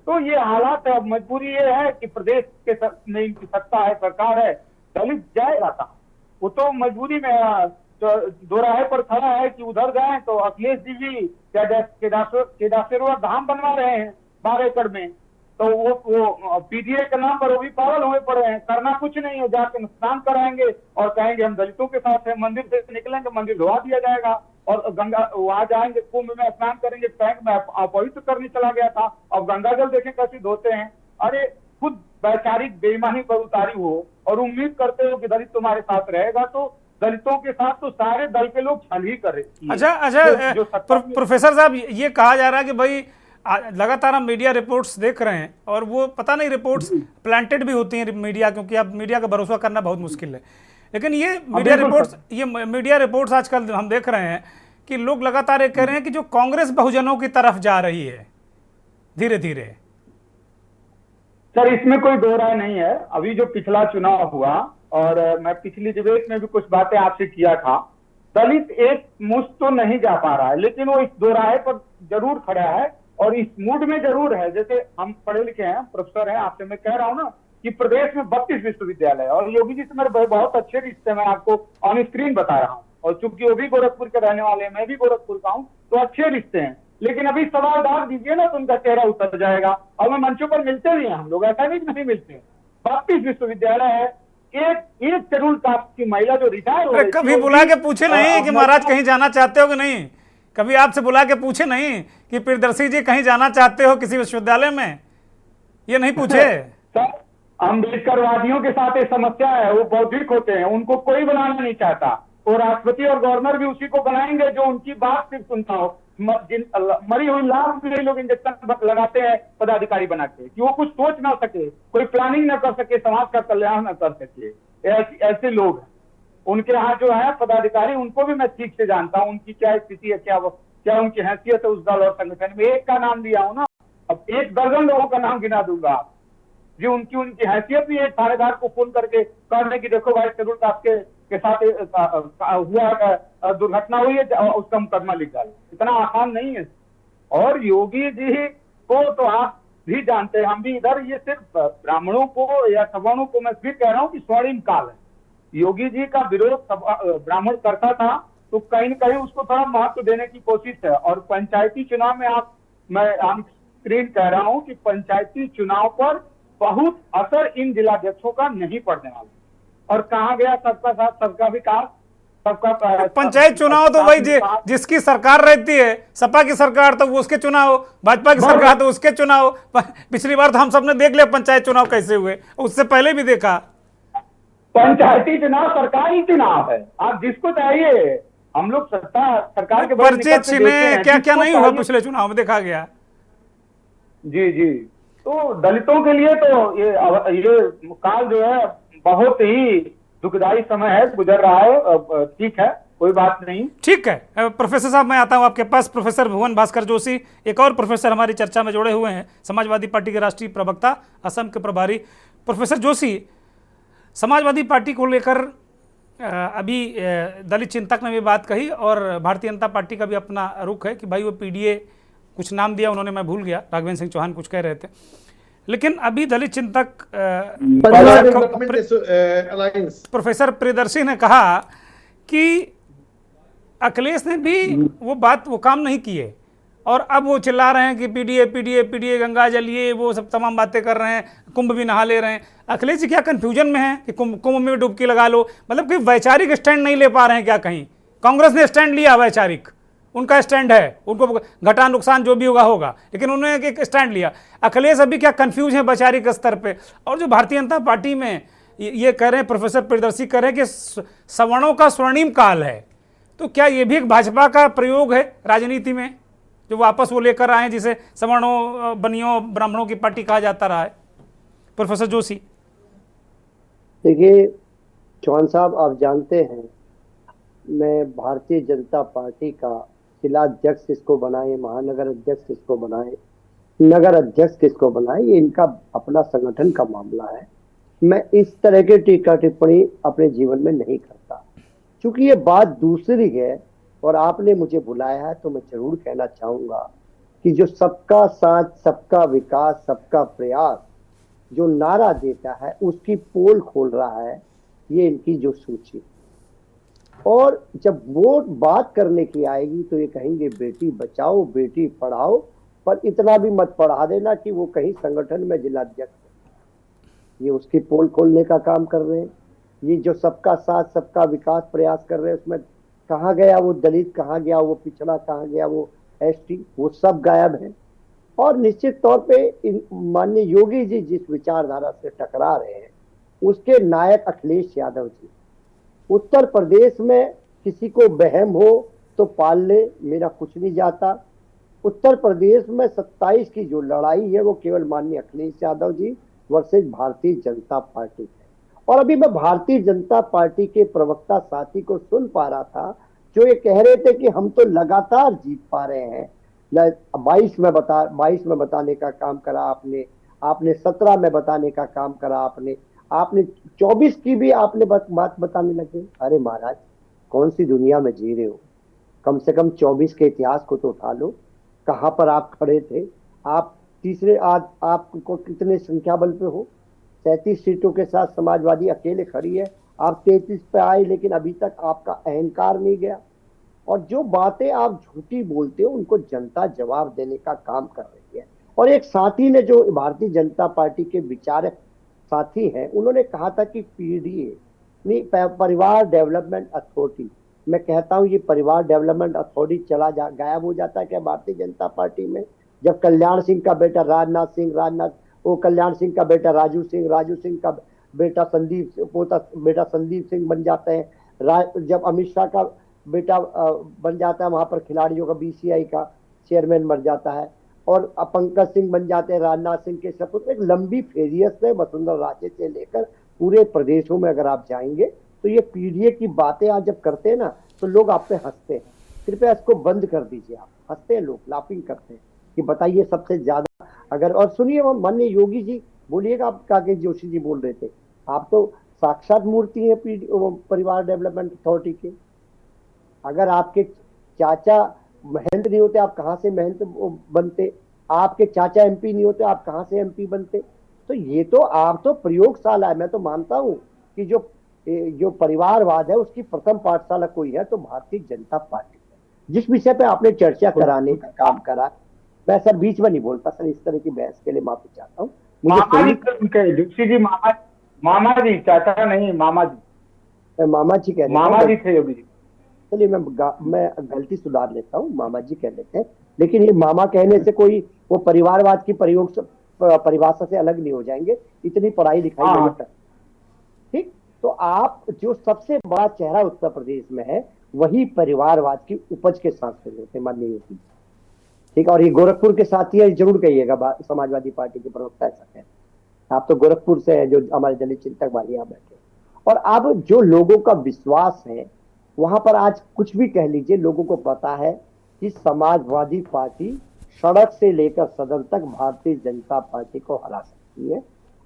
तो ये हालात है। अब मजबूरी ये है कि प्रदेश के में इनकी सत्ता है, सरकार है, दलित जाएगा कहाँ? वो तो मजबूरी में दोराहे पर खड़ा है कि उधर जाए तो अखिलेश जी भी केदारेश्वर धाम बनवा रहे हैं 12 एकड़ में, तो वो पीडीए के नाम पर वो भी पागल हुए पड़े हैं। करना कुछ नहीं है, जाके स्नान कराएंगे और कहेंगे हम दलितों के साथ हैं, मंदिर से निकलेंगे, मंदिर धुआ दिया जाएगा, और गंगा वहां जाएंगे, कुंभ में स्नान करेंगे, टैंक में अपवित्र करने चला गया था, अब गंगा जल देखें कैसे धोते हैं। अरे खुद वैचारिक बेईमानी पर उतारी हो और उम्मीद करते हो कि दलित तुम्हारे साथ रहेगा, तो दलितों के साथ तो सारे दल के लोग छल ही कर रहे। अच्छा, प्रोफेसर साहब, ये कहा जा रहा है कि भाई लगातार हम मीडिया रिपोर्ट्स देख रहे हैं और वो पता नहीं रिपोर्ट्स प्लांटेड भी होती हैं मीडिया, क्योंकि अब मीडिया का भरोसा करना बहुत मुश्किल है, लेकिन ये मीडिया रिपोर्ट्स आजकल हम देख रहे हैं कि लोग लगातार ये कह रहे हैं कि जो कांग्रेस बहुजनों की तरफ जा रही है धीरे धीरे। सर इसमें कोई दो राय नहीं है। अभी जो पिछला चुनाव हुआ, और मैं पिछली डिबेट में भी कुछ बातें आपसे किया था, दलित एक मुश्त तो नहीं जा पा रहा है, लेकिन वो इस दो राय पर जरूर खड़ा है और इस मूड में जरूर है। जैसे हम पढ़े लिखे हैं, प्रोफेसर हैं, आपसे मैं कह रहा हूं ना कि प्रदेश में 32 विश्वविद्यालय और योगी जी से मेरे बहुत अच्छे रिश्ते में आपको ऑन स्क्रीन बता रहा हूँ, और चूंकि वो भी गोरखपुर के रहने वाले हैं, मैं भी गोरखपुर का हूँ, तो अच्छे रिश्ते हैं। लेकिन अभी सवाल डाल दीजिए ना तो उनका चेहरा उतर जाएगा। और मैं मंचों पर मिलते भी हैं हम लोग, ऐसा नहीं मिलते। 32 विश्वविद्यालय है, एक शेड्यूल कास्ट की महिला जो रिटायर हो गई, कभी बुला के पूछे नहीं कि महाराज कहीं जाना चाहते हो कि नहीं? कभी आपसे बुला के पूछे नहीं कि प्रियदर्शी जी कहीं जाना चाहते हो किसी विश्वविद्यालय में? ये नहीं पूछे? अम्बेडकरवादियों के साथ एक समस्या है, वो बौद्धिक होते हैं, उनको कोई बनाना नहीं चाहता। और राष्ट्रपति और गवर्नर भी उसी को बनाएंगे जो उनकी बात सिर्फ सुनता हो। मरी हुई लाश में लोग इंजेक्शन लगाते हैं पदाधिकारी बना के, कि वो कुछ सोच ना सके, कोई प्लानिंग ना कर सके, समाज का कल्याण ना कर सके। ऐसे लोग हैं। उनके यहाँ जो है पदाधिकारी, उनको भी मैं ठीक से जानता हूँ, उनकी क्या स्थिति है, क्या उनकी हैसियत है उस दल और संगठन में। एक का नाम दिया हूं ना, अब 1 दर्जन लोगों का नाम गिना दूंगा जो उनकी हैसियत भी है थानेदार को फोन करके कहने की देखो भाई शेड्यूल कास्ट के साथ हुआ दुर्घटना हुई है, उसका मुकदमा लिख डालो। इतना आसान नहीं है। और योगी जी को तो आप भी जानते हैं, हम भी इधर, ये सिर्फ ब्राह्मणों को या सवर्णों को मैं फिर कह रहा हूँ कि स्वर्णिम काल है। योगी जी का विरोध ब्राह्मण करता था, तो कहीं न कहीं उसको थोड़ा महत्व देने की कोशिश है। और पंचायती चुनाव में मैं स्क्रीन कह रहा हूँ कि पंचायती चुनाव पर बहुत असर इन जिलाध्यक्षों का नहीं पड़ने वाला। और कहाँ गया सबका साथ सबका विकास, सबका पंचायत चुनाव तो वही जिसकी सरकार रहती है, सपा की सरकार तो वो उसके चुनाव, भाजपा की सरकार तो उसके चुनाव। पिछली बार तो हम सबने देख लिया पंचायत चुनाव कैसे हुए, उससे पहले भी देखा। पंचायती चुनाव सरकारी चुनाव है, आप जिसको चाहिए। हम लोग सत्ता सरकार के पर्चे छीने क्या क्या नहीं हुआ पिछले चुनाव में, देखा गया। जी तो दलितों के लिए तो ये काल जो है बहुत ही दुखदायी समय है, गुजर रहा है। ठीक है, कोई बात नहीं। ठीक है प्रोफेसर साहब, मैं आता हूं आपके पास। प्रोफेसर भुवन भास्कर जोशी, एक और प्रोफेसर हमारी चर्चा में जुड़े हुए हैं, समाजवादी पार्टी के राष्ट्रीय प्रवक्ता, असम के प्रभारी। प्रोफेसर जोशी, समाजवादी पार्टी को लेकर अभी दलित चिंतक ने भी बात कही और भारतीय जनता पार्टी का भी अपना रुख है कि भाई वो पीडीए, कुछ नाम दिया उन्होंने, मैं भूल गया, राघवेंद्र सिंह चौहान कुछ कह रहे थे। लेकिन अभी दलित चिंतक प्रोफेसर प्रियदर्शी ने कहा कि अखिलेश ने भी वो काम नहीं किए और अब वो चिल्ला रहे हैं कि पीडीए पीडीए पीडीए, गंगा जल, ये वो सब तमाम बातें कर रहे हैं, कुंभ भी नहा ले रहे हैं। अखिलेश जी क्या कंफ्यूजन में है कि कुंभ में डुबकी लगा लो? मतलब कि वैचारिक स्टैंड नहीं ले पा रहे हैं क्या? कहीं कांग्रेस ने स्टैंड लिया वैचारिक, उनका स्टैंड है, उनको घटा नुकसान जो भी होगा, लेकिन उन्होंने एक स्टैंड लिया। अखिलेश अभी क्या कंफ्यूज है वैचारिक स्तर पे? और जो भारतीय जनता पार्टी में ये कह रहे हैं, प्रोफेसर प्रियदर्शी कह रहे हैं कि सवर्णों का स्वर्णिम काल है, तो क्या ये भी एक भाजपा का प्रयोग है राजनीति में, जो वापस वो लेकर आए जिसे सवर्णों, बनियों, ब्राह्मणों की पार्टी कहा जाता रहा है? प्रोफेसर जोशी। देखिए चौहान साहब, आप जानते हैं मैं भारतीय जनता पार्टी का जिलाध्यक्ष किसको बनाए, महानगर अध्यक्ष किसको बनाए, नगर अध्यक्ष किसको बनाए, ये इनका अपना संगठन का मामला है। मैं इस तरह की टीका टिप्पणी अपने जीवन में नहीं करता, क्योंकि ये बात दूसरी है। और आपने मुझे बुलाया है तो मैं जरूर कहना चाहूंगा कि जो सबका साथ, सबका विकास, सबका प्रयास जो नारा देता है, उसकी पोल खोल रहा है ये इनकी जो सूची। और जब वो बात करने की आएगी तो ये कहेंगे बेटी बचाओ, बेटी पढ़ाओ, पर इतना भी मत पढ़ा देना कि वो कहीं संगठन में जिलाध्यक्ष है। ये उसकी पोल खोलने का काम कर रहे हैं। ये जो सबका साथ, सबका विकास प्रयास कर रहे हैं, उसमें कहाँ गया वो दलित, कहाँ गया वो पिछड़ा, कहाँ गया वो एसटी, वो सब गायब है। और निश्चित तौर पे माननीय योगी जी जिस विचारधारा से टकरा रहे हैं, उसके नायक अखिलेश यादव जी। उत्तर प्रदेश में किसी को बहम हो तो पाल ले, मेरा कुछ नहीं जाता। उत्तर प्रदेश में 27 की जो लड़ाई है वो केवल माननीय अखिलेश यादव जी वर्सेस भारतीय जनता पार्टी है। और अभी मैं भारतीय जनता पार्टी के प्रवक्ता साथी को सुन पा रहा था जो ये कह रहे थे कि हम तो लगातार जीत पा रहे हैं। 22 में बताने का काम करा आपने, आपने 17 में बताने का काम करा आपने 24 की भी आपने बात बताने लगे। अरे महाराज, कौन सी दुनिया में जी रहे हो? कम से कम 24 के इतिहास को तो उठा लो। कहां पर आप खड़े थे? आप तीसरे, आज आपको कितने संख्या बल पे हो? 37 सीटों के साथ समाजवादी अकेले खड़ी है। आप 33 पे आए, लेकिन अभी तक आपका अहंकार नहीं गया। और जो बातें आप झूठी बोलते हो उनको जनता जवाब देने का काम कर रही है। और एक साथी ने, जो भारतीय जनता पार्टी के विचारक साथी हैं, उन्होंने कहा था कि पीडीए नहीं, परिवार डेवलपमेंट अथॉरिटी, मैं कहता हूं ये परिवार डेवलपमेंट अथॉरिटी गायब हो जाता है क्या भारतीय जनता पार्टी में? जब कल्याण सिंह का बेटा कल्याण सिंह का बेटा राजू सिंह का बेटा संदीप सिंह बन जाते हैं। जब अमित शाह का बेटा बन जाता है, वहां पर खिलाड़ियों का बीसीआई का चेयरमैन बन जाता है। और पंकज सिंह बन जाते हैं राजनाथ सिंह के सपुत्र। एक लंबी फेरियत है वसुंधरा राजे से लेकर पूरे प्रदेशों में अगर आप जाएंगे तो ये पीडीए की बातें आज जब करते हैं ना तो लोग आप पे हंसते हैं। कृपया इसको बंद कर दीजिए। आप हंसते हैं, लोग लाफिंग करते हैं कि बताइए सबसे ज्यादा अगर, और सुनिए माननीय योगी जी बोलिएगा, आप काके जोशी जी बोल रहे थे, आप तो साक्षात मूर्ति है परिवार डेवलपमेंट अथॉरिटी के। अगर आपके चाचा महंत नहीं होते आप कहां से महंत बनते? आपके चाचा एमपी नहीं होते आप कहां से एमपी बनते? तो ये तो आप तो प्रयोगशाला है। मैं तो मानता हूं कि जो परिवारवाद है उसकी प्रथम पाठशाला कोई है तो भारतीय जनता पार्टी है। जिस विषय पे आपने चर्चा कराने का काम करा, मैं सर बीच में नहीं बोलता सर, इस तरह की बहस के लिए माफी चाहता हूँ। जोशी जी मामा जी, चाचा नहीं, मामा जी कह रहे मामा जी थे योगी जी। चलिए मैं गलती सुधार लेता हूँ, मामा जी कह लेते हैं। लेकिन ये मामा कहने से कोई वो परिवारवाद की परिभाषा से अलग नहीं हो जाएंगे, इतनी पढ़ाई लिखाई मैंने कर। ठीक, तो आप जो सबसे बड़ा चेहरा उत्तर प्रदेश में है वही परिवारवाद की उपज के साथ होते माननीय योगी। ठीक, और ये गोरखपुर के साथी है, जरूर कहिएगा समाजवादी पार्टी के प्रवक्ता ऐसा कहते हैं। आप तो गोरखपुर से है, जो हमारे दलित चिंतक भाई यहाँ बैठे। और अब जो लोगों का विश्वास है वहां पर, आज कुछ भी कह लीजिए, लोगों को पता है कि समाजवादी पार्टी सड़क से लेकर सदन तक भारतीय जनता पार्टी को हरा सकती है।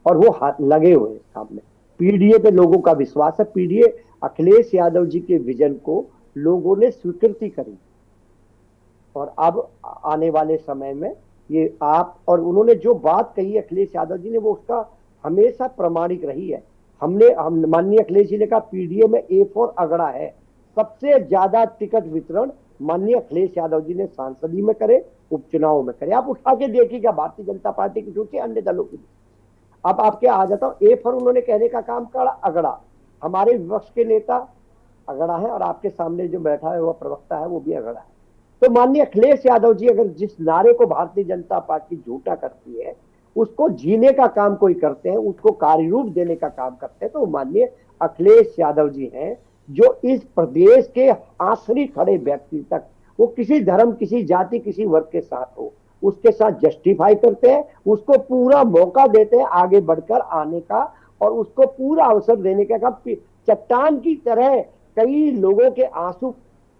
और वो हाथ लगे हुए हैं काम में। पीडीए पे लोगों का विश्वास है। पीडीए अखिलेश यादव जी के विजन को लोगों ने स्वीकृति करी और अब आने वाले समय में ये आप, और उन्होंने जो बात कही अखिलेश यादव जी ने, वो उसका हमेशा प्रमाणिक रही है। हम माननीय अखिलेश जी ने कहा पीडीए में A4 अगड़ा है। सबसे ज्यादा टिकट वितरण माननीय अखिलेश यादव जी ने सांसदी में करे, उपचुनाव में करे। आप उठा के देखिएगा भारतीय जनता पार्टी की सूची, अन्य दलों की। अब आपके आ जाता हूं, A4 उन्होंने कहने का काम करा, अगड़ा। हमारे विपक्ष के नेता अगड़ा है और आपके सामने जो बैठा है वह प्रवक्ता है, वो भी अगड़ा है। तो माननीय अखिलेश यादव जी अगर जिस नारे को भारतीय जनता पार्टी झूठा करती है उसको जीने का काम कोई करते हैं, उसको कार्य रूप देने का काम करते हैं, तो माननीय अखिलेश यादव जी हैं जो इस प्रदेश के आखिरी खड़े व्यक्ति तक, वो किसी धर्म, किसी जाति, किसी वर्ग के साथ हो, उसके साथ जस्टिफाई करते हैं, उसको पूरा मौका देते हैं आगे बढ़कर आने का और उसको पूरा अवसर देने का काम। चट्टान की तरह कई लोगों के आंसू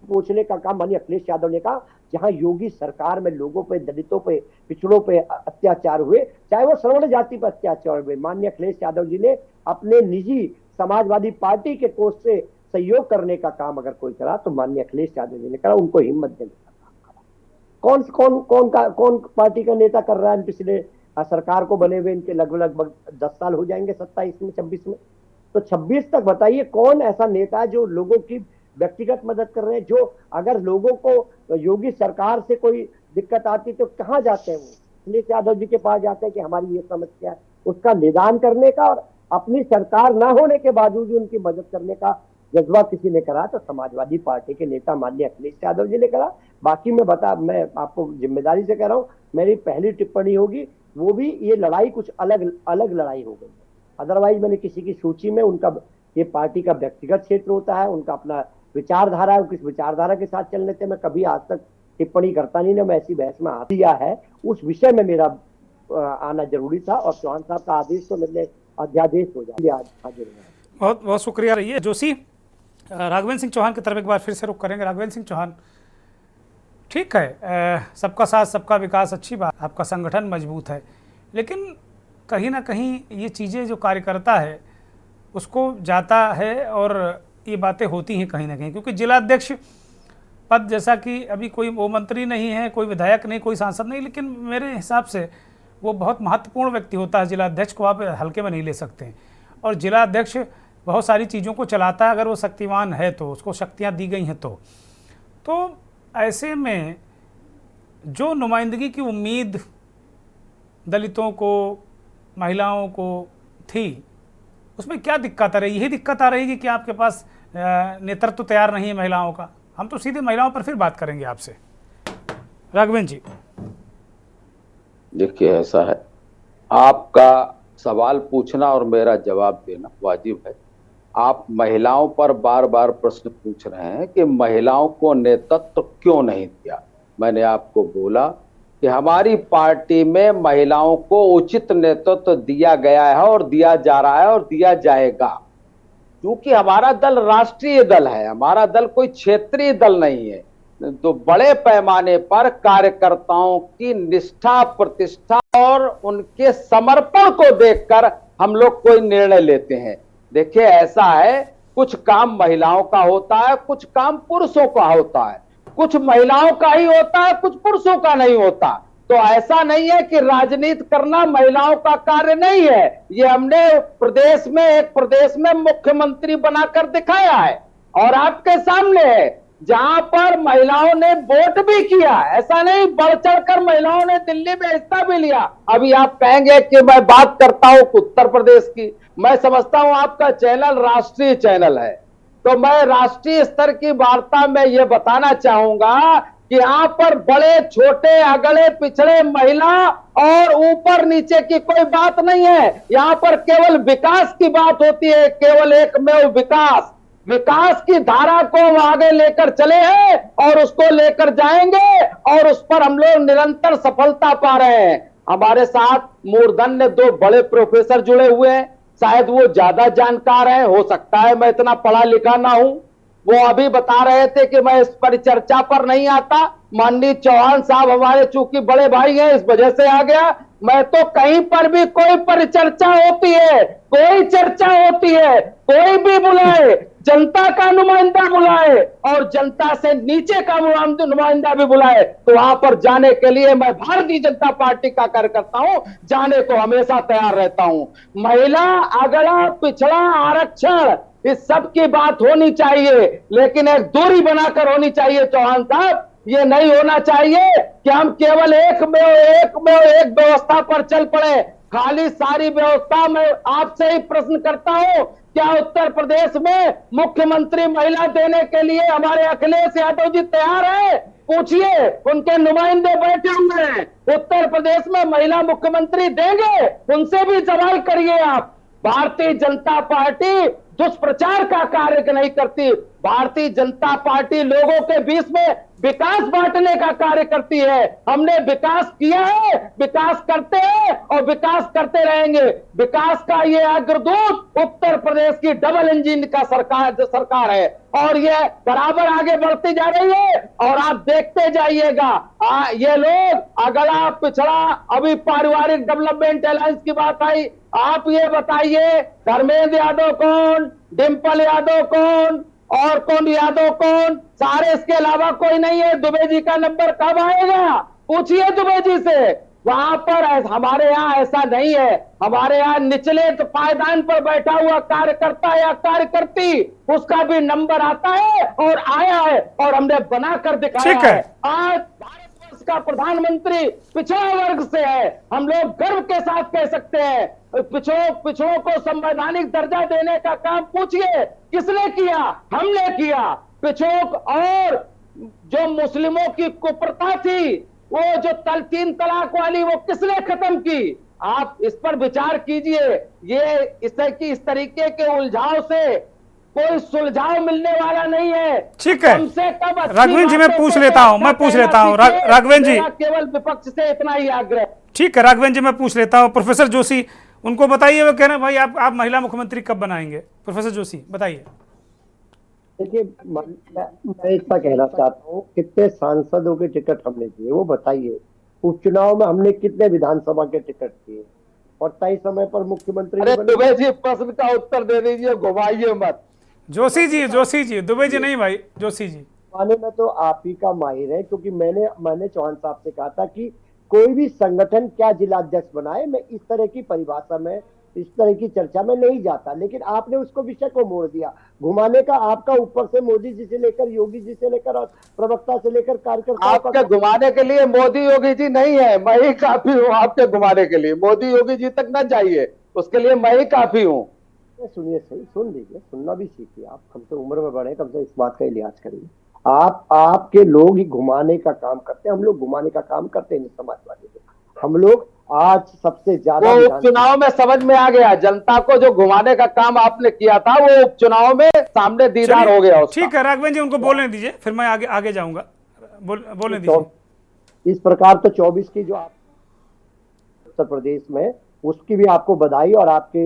पोंछने का काम माननीय अखिलेश यादव ने कहा। जहां योगी सरकार में लोगों पे, दलितों पे, पिछड़ों पे अत्याचार हुए, चाहे वो सवर्ण जाति पर अत्याचार हुए, माननीय अखिलेश यादव जी ने अपने निजी समाजवादी पार्टी के कोष से सहयोग करने का काम अगर कोई करा तो माननीय अखिलेश यादव जी ने करा, उनको हिम्मत देने का काम करा। कौन पार्टी का नेता कर रहा है? पिछले सरकार को बने हुए इनके लगभग 10 साल हो जाएंगे, 27 में, 26 में। तो 26 तक बताइए कौन ऐसा नेता है जो लोगों की व्यक्तिगत मदद कर रहे हैं? जो अगर लोगों को योगी सरकार से कोई दिक्कत आती तो कहां जाते हैं? वो अखिलेश यादव जी के पास जाते हैं कि हमारी ये समस्या है, उसका निदान करने का और अपनी सरकार ना होने के बावजूद उनकी मदद करने का जज्बा किसी ने करा तो समाजवादी पार्टी के नेता माननीय अखिलेश यादव जी ने करा। बाकी मैं आपको जिम्मेदारी से कह रहा हूं, मेरी पहली टिप्पणी होगी वो भी, ये लड़ाई कुछ अलग लड़ाई हो गई है। अदरवाइज मैंने किसी की सूची में, उनका ये पार्टी का व्यक्तिगत क्षेत्र होता है, उनका अपना विचारधारा है, किस विचारधारा के साथ चलने से मैं कभी आज तक टिप्पणी करता नहीं ना मैं ऐसी बहस में दिया है। उस विषय में मेरा आना जरूरी था और चौहान साहब का आदेश तो मैंने अध्यादेश हो जाए। हाजिर है। बहुत बहुत शुक्रिया रहिए जोशी। राघवेंद्र सिंह चौहान की तरफ एक बार फिर से रुख करेंगे। राघवेंद्र सिंह चौहान, ठीक है, सबका साथ सबका विकास अच्छी बात, आपका संगठन मजबूत है, लेकिन कहीं ना कहीं ये चीज़ें जो कार्यकर्ता है उसको जाता है और ये बातें होती हैं कहीं ना कहीं, क्योंकि जिलाध्यक्ष पद जैसा कि अभी कोई वो मंत्री नहीं है, कोई विधायक नहीं, कोई सांसद नहीं, लेकिन मेरे हिसाब से वो बहुत महत्वपूर्ण व्यक्ति होता है। जिलाध्यक्ष को आप हल्के में नहीं ले सकते हैं, और जिलाध्यक्ष बहुत सारी चीज़ों को चलाता है, अगर वो शक्तिमान है तो, उसको शक्तियाँ दी गई हैं तो ऐसे में जो नुमाइंदगी की उम्मीद दलितों को, महिलाओं को थी, उसमें क्या दिक्कत आ रही है? यही दिक्कत आ रही है कि आपके पास नेतृत्व तैयार नहीं है महिलाओं का। हम तो सीधे महिलाओं पर फिर बात करेंगे आपसे। राघवेंद्र जी, देखिए ऐसा है, आपका सवाल पूछना और मेरा जवाब देना वाजिब है। आप महिलाओं पर बार बार प्रश्न पूछ रहे हैं कि महिलाओं को नेतृत्व क्यों नहीं दिया। मैंने आपको बोला कि हमारी पार्टी में महिलाओं को उचित नेतृत्व दिया गया है और दिया जा रहा है और दिया जाएगा, क्योंकि हमारा दल राष्ट्रीय दल है, हमारा दल कोई क्षेत्रीय दल नहीं है। तो बड़े पैमाने पर कार्यकर्ताओं की निष्ठा, प्रतिष्ठा और उनके समर्पण को देखकर हम लोग कोई निर्णय लेते हैं। देखिए ऐसा है, कुछ काम महिलाओं का होता है, कुछ काम पुरुषों का होता है, कुछ महिलाओं का ही होता है, कुछ पुरुषों का नहीं होता। तो ऐसा नहीं है कि राजनीति करना महिलाओं का कार्य नहीं है। ये हमने प्रदेश में मुख्यमंत्री बनाकर दिखाया है और आपके सामने है, जहां पर महिलाओं ने वोट भी किया। ऐसा नहीं, बढ़ चढ़कर महिलाओं ने दिल्ली में हिस्सा भी लिया। अभी आप कहेंगे कि मैं बात करता हूं उत्तर प्रदेश की, मैं समझता हूं आपका चैनल राष्ट्रीय चैनल है, तो मैं राष्ट्रीय स्तर की वार्ता में यह बताना चाहूंगा कि यहाँ पर बड़े छोटे, अगड़े पिछड़े, महिला और ऊपर नीचे की कोई बात नहीं है। यहाँ पर केवल विकास की बात होती है, केवल एकमेव विकास। विकास की धारा को हम आगे लेकर चले हैं और उसको लेकर जाएंगे और उस पर हम लोग निरंतर सफलता पा रहे हैं। हमारे साथ मूर्धन्य 2 बड़े प्रोफेसर जुड़े हुए हैं, शायद वो ज्यादा जानकार हैं, हो सकता है मैं इतना पढ़ा लिखा ना हूं। वो अभी बता रहे थे कि मैं इस परिचर्चा पर नहीं आता, माननीय चौहान साहब हमारे चूंकि बड़े भाई हैं इस वजह से आ गया। मैं तो कहीं पर भी कोई परिचर्चा होती है, कोई चर्चा होती है, कोई भी बुलाए, जनता का नुमाइंदा बुलाए और जनता से नीचे का नुमाइंदा भी बुलाए, तो वहां पर जाने के लिए मैं भारतीय जनता पार्टी का कार्यकर्ता हूं, जाने को हमेशा तैयार रहता हूं। महिला, अगड़ा, पिछड़ा, आरक्षण, इस सब की बात होनी चाहिए, लेकिन एक दूरी बनाकर होनी चाहिए चौहान साहब। ये नहीं होना चाहिए कि हम केवल एक व्यवस्था पर चल पड़े। खाली सारी व्यवस्था में आपसे ही प्रश्न करता हूं, क्या उत्तर प्रदेश में मुख्यमंत्री महिला देने के लिए हमारे अखिलेश यादव जी तैयार है? पूछिए, उनके नुमाइंदे बैठे हुए हैं, उत्तर प्रदेश में महिला मुख्यमंत्री देंगे? उनसे भी सवाल करिए आप। भारतीय जनता पार्टी दुष्प्रचार का कार्य नहीं करती। भारतीय जनता पार्टी लोगों के बीच में विकास बांटने का कार्य करती है। हमने विकास किया है, विकास करते हैं और विकास करते रहेंगे। विकास का ये अग्रदूत उत्तर प्रदेश की डबल इंजन का सरकार है और ये बराबर आगे बढ़ती जा रही है और आप देखते जाइएगा। ये लोग अगला पिछड़ा, अभी पारिवारिक डेवलपमेंट अलायंस की बात आई, आप ये बताइए धर्मेंद्र यादव कौन, डिंपल यादव कौन और कौन यादव कौन, सारे इसके अलावा कोई नहीं है। दुबे जी का नंबर कब आएगा? पूछिए दुबे जी से। वहां पर हमारे यहाँ ऐसा नहीं है। हमारे यहाँ निचले पायदान पर बैठा हुआ कार्यकर्ता या कार्यकर्ती, उसका भी नंबर आता है और आया है और हमने बनाकर दिखाया है। आज भारतवर्ष का प्रधानमंत्री पिछड़ा वर्ग से है, हम लोग गर्व के साथ कह सकते हैं। पिछड़ों को संवैधानिक दर्जा देने का काम पूछिए किसने किया? हमने किया। पिछड़ों और जो मुस्लिमों की कुप्रथा थी, वो जो 3 तलाक वाली, वो किसने खत्म की? आप इस पर विचार कीजिए। ये इस तरीके के उलझाव से कोई सुलझाव मिलने वाला नहीं है। ठीक है राघवेंद्र जी, मैं पूछ लेता हूं राघवेंद्र जी, केवल विपक्ष से इतना ही आग्रह। ठीक है राघवेंद्र जी, मैं पूछ लेता हूं। प्रोफेसर जोशी, उनको बताइए, वो कह रहे हैं भाई आप महिला मुख्यमंत्री कब बनाएंगे? प्रोफेसर जोशी बताइए। देखिए, मैं इतना कहना चाहता हूँ, कितने सांसदों के टिकट हमने दिए वो बताइए। उपचुनाव में हमने कितने विधानसभा के टिकट दिए और तय समय पर मुख्यमंत्री अरे बने? दुबे जी प्रश्न का उत्तर दे दीजिए, घुमाइए मत। जोशी जी, दुबे जी नहीं भाई, जोशी जी। माने में तो आप ही का माहिर है, क्योंकि मैंने चौहान साहब से कहा था कि कोई भी संगठन क्या जिला अध्यक्ष बनाए, मैं इस तरह की परिभाषा में, इस तरह की चर्चा में नहीं जाता, लेकिन आपने उसको विषय को मोड़ दिया। घुमाने का आपका ऊपर से मोदी जी से लेकर योगी जी से लेकर और प्रवक्ता से लेकर कार्यकर्ता, आपके घुमाने के लिए मोदी योगी जी नहीं है, मैं ही काफी हूँ आपके घुमाने के लिए। मोदी योगी जी तक न जाइए, उसके लिए मैं ही काफी हूँ। सुनिए, सही सुन लीजिए, सुनना भी सीखिए। आप हमसे उम्र में बड़े, कम से इस बात का ही लिहाज करिए। आपके लोग ही घुमाने का काम करते हैं, हम लोग घुमाने का काम करते नहीं समाजवादी लोग। हम लोग आज सबसे ज्यादा वो उपचुनाव में समझ में आ गया, जनता को जो घुमाने का काम आपने किया था वो उपचुनाव में सामने दीदार हो गया उसका। ठीक है राघवेंद्र जी, उनको बोलने दीजिए, फिर मैं आगे जाऊंगा। बोलने दीजिए। इस प्रकार तो 24 की जो आप उत्तर प्रदेश में, उसकी भी आपको बधाई, और आपके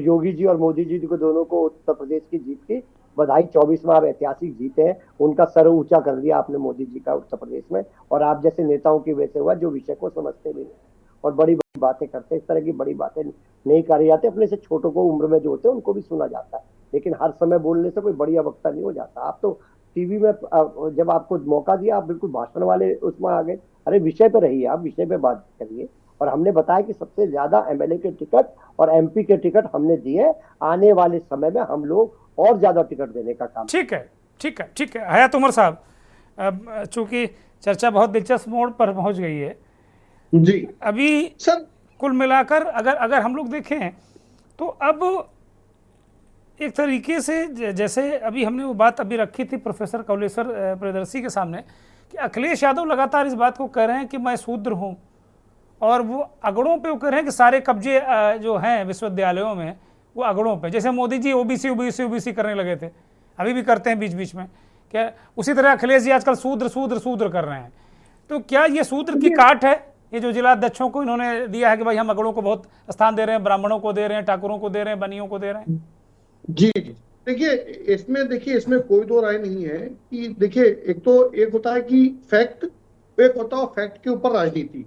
योगी जी और मोदी जी को दोनों को उत्तर प्रदेश की जीत की बधाई। 24 में आप ऐतिहासिक जीते हैं, उनका सर ऊंचा कर दिया आपने मोदी जी का उत्तर प्रदेश में, और आप जैसे नेताओं की वजह से हुआ जो विषय को समझते भी नहीं और बड़ी बड़ी बातें करते हैं। इस तरह की बड़ी बातें नहीं करी जाती। अपने से छोटों को उम्र में जो होते हैं उनको भी सुना जाता है, लेकिन हर समय बोलने से कोई बढ़िया वक्ता नहीं हो जाता। आप तो टीवी में जब आपको मौका दिया आप बिल्कुल भाषण वाले उसमें आ गए। अरे विषय पे रहिए, आप विषय पे बात करिए। और हमने बताया कि सबसे ज्यादा एमएलए के टिकट और एमपी के टिकट हमने दिए। आने वाले समय में हम लोग और ज्यादा टिकट देने का काम। ठीक है हयात उमर साहब, चूंकि चर्चा बहुत दिलचस्प मोड़ पर पहुंच गई है जी अभी सर, कुल मिलाकर अगर हम लोग देखें तो अब एक तरीके से जैसे अभी हमने वो बात अभी रखी थी प्रोफेसर कौलेश्वर प्रियदर्शी के सामने कि अखिलेश यादव लगातार इस बात को कह रहे हैं कि मैं शूद्र हूं, और वो अगड़ों पे वो कह रहे हैं कि सारे कब्जे जो हैं विश्वविद्यालयों में वो अगड़ों पे, जैसे मोदी जी ओबीसी करने लगे थे, अभी भी करते हैं बीच बीच में, क्या उसी तरह अखिलेश जी आजकल शूद्र कर रहे हैं। तो क्या ये शूद्र की काट है, ये जो जिला अध्यक्षों को इन्होंने दिया है कि भाई हम अगड़ों को बहुत स्थान दे रहे हैं, ब्राह्मणों को दे रहे हैं, ठाकुरों को दे रहे हैं, बनियों को दे रहे हैं? जी देखिए इसमें कोई दो राय नहीं है कि देखिए एक होता है कि फैक्ट, एक होता है फैक्ट के ऊपर राजनीति।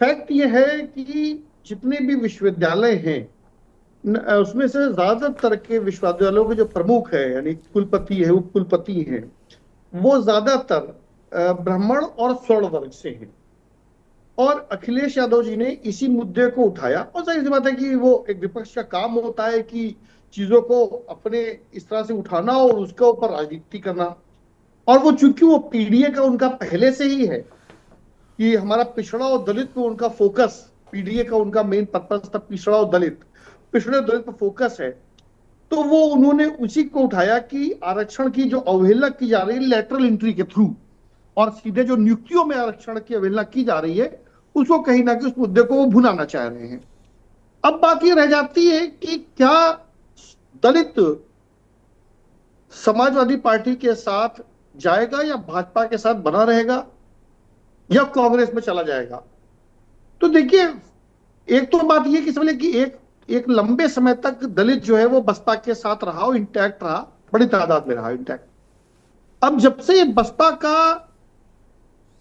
फैक्ट ये है कि जितने भी विश्वविद्यालय हैं उसमें से ज्यादातर के विश्वविद्यालयों के जो प्रमुख है यानी कुलपति है, उप कुलपति हैं, वो ज्यादातर ब्राह्मण और स्वर्ण वर्ग से हैं। और अखिलेश यादव जी ने इसी मुद्दे को उठाया, और जाहिर सी बात है कि वो एक विपक्ष का काम होता है कि चीजों को अपने इस तरह से उठाना और उसके ऊपर राजनीति करना। और वो चूंकि वो पीडीए का उनका पहले से ही है कि हमारा पिछड़ा और दलित पे उनका फोकस, पीडीए का उनका मेन पर्पस था पिछड़ा और दलित, पिछड़े दलित पर फोकस है, तो वो उन्होंने उसी को उठाया कि आरक्षण की जो अवहेलना की जा रही है लेटरल एंट्री के थ्रू और सीधे जो नियुक्तियों में आरक्षण की अवहेलना की जा रही है, उसको कहीं ना कहीं उस मुद्दे को वो भुनाना चाह रहे हैं। अब बात ये रह जाती है कि क्या दलित समाजवादी पार्टी के साथ जाएगा या भाजपा के साथ बना रहेगा या कांग्रेस में चला जाएगा। तो देखिए, एक तो बात यह कि समझिए कि एक लंबे समय तक दलित जो है वो बसपा के साथ रहा और इंटैक्ट रहा, बड़ी तादाद में रहा इंटैक्ट। अब जब से बसपा का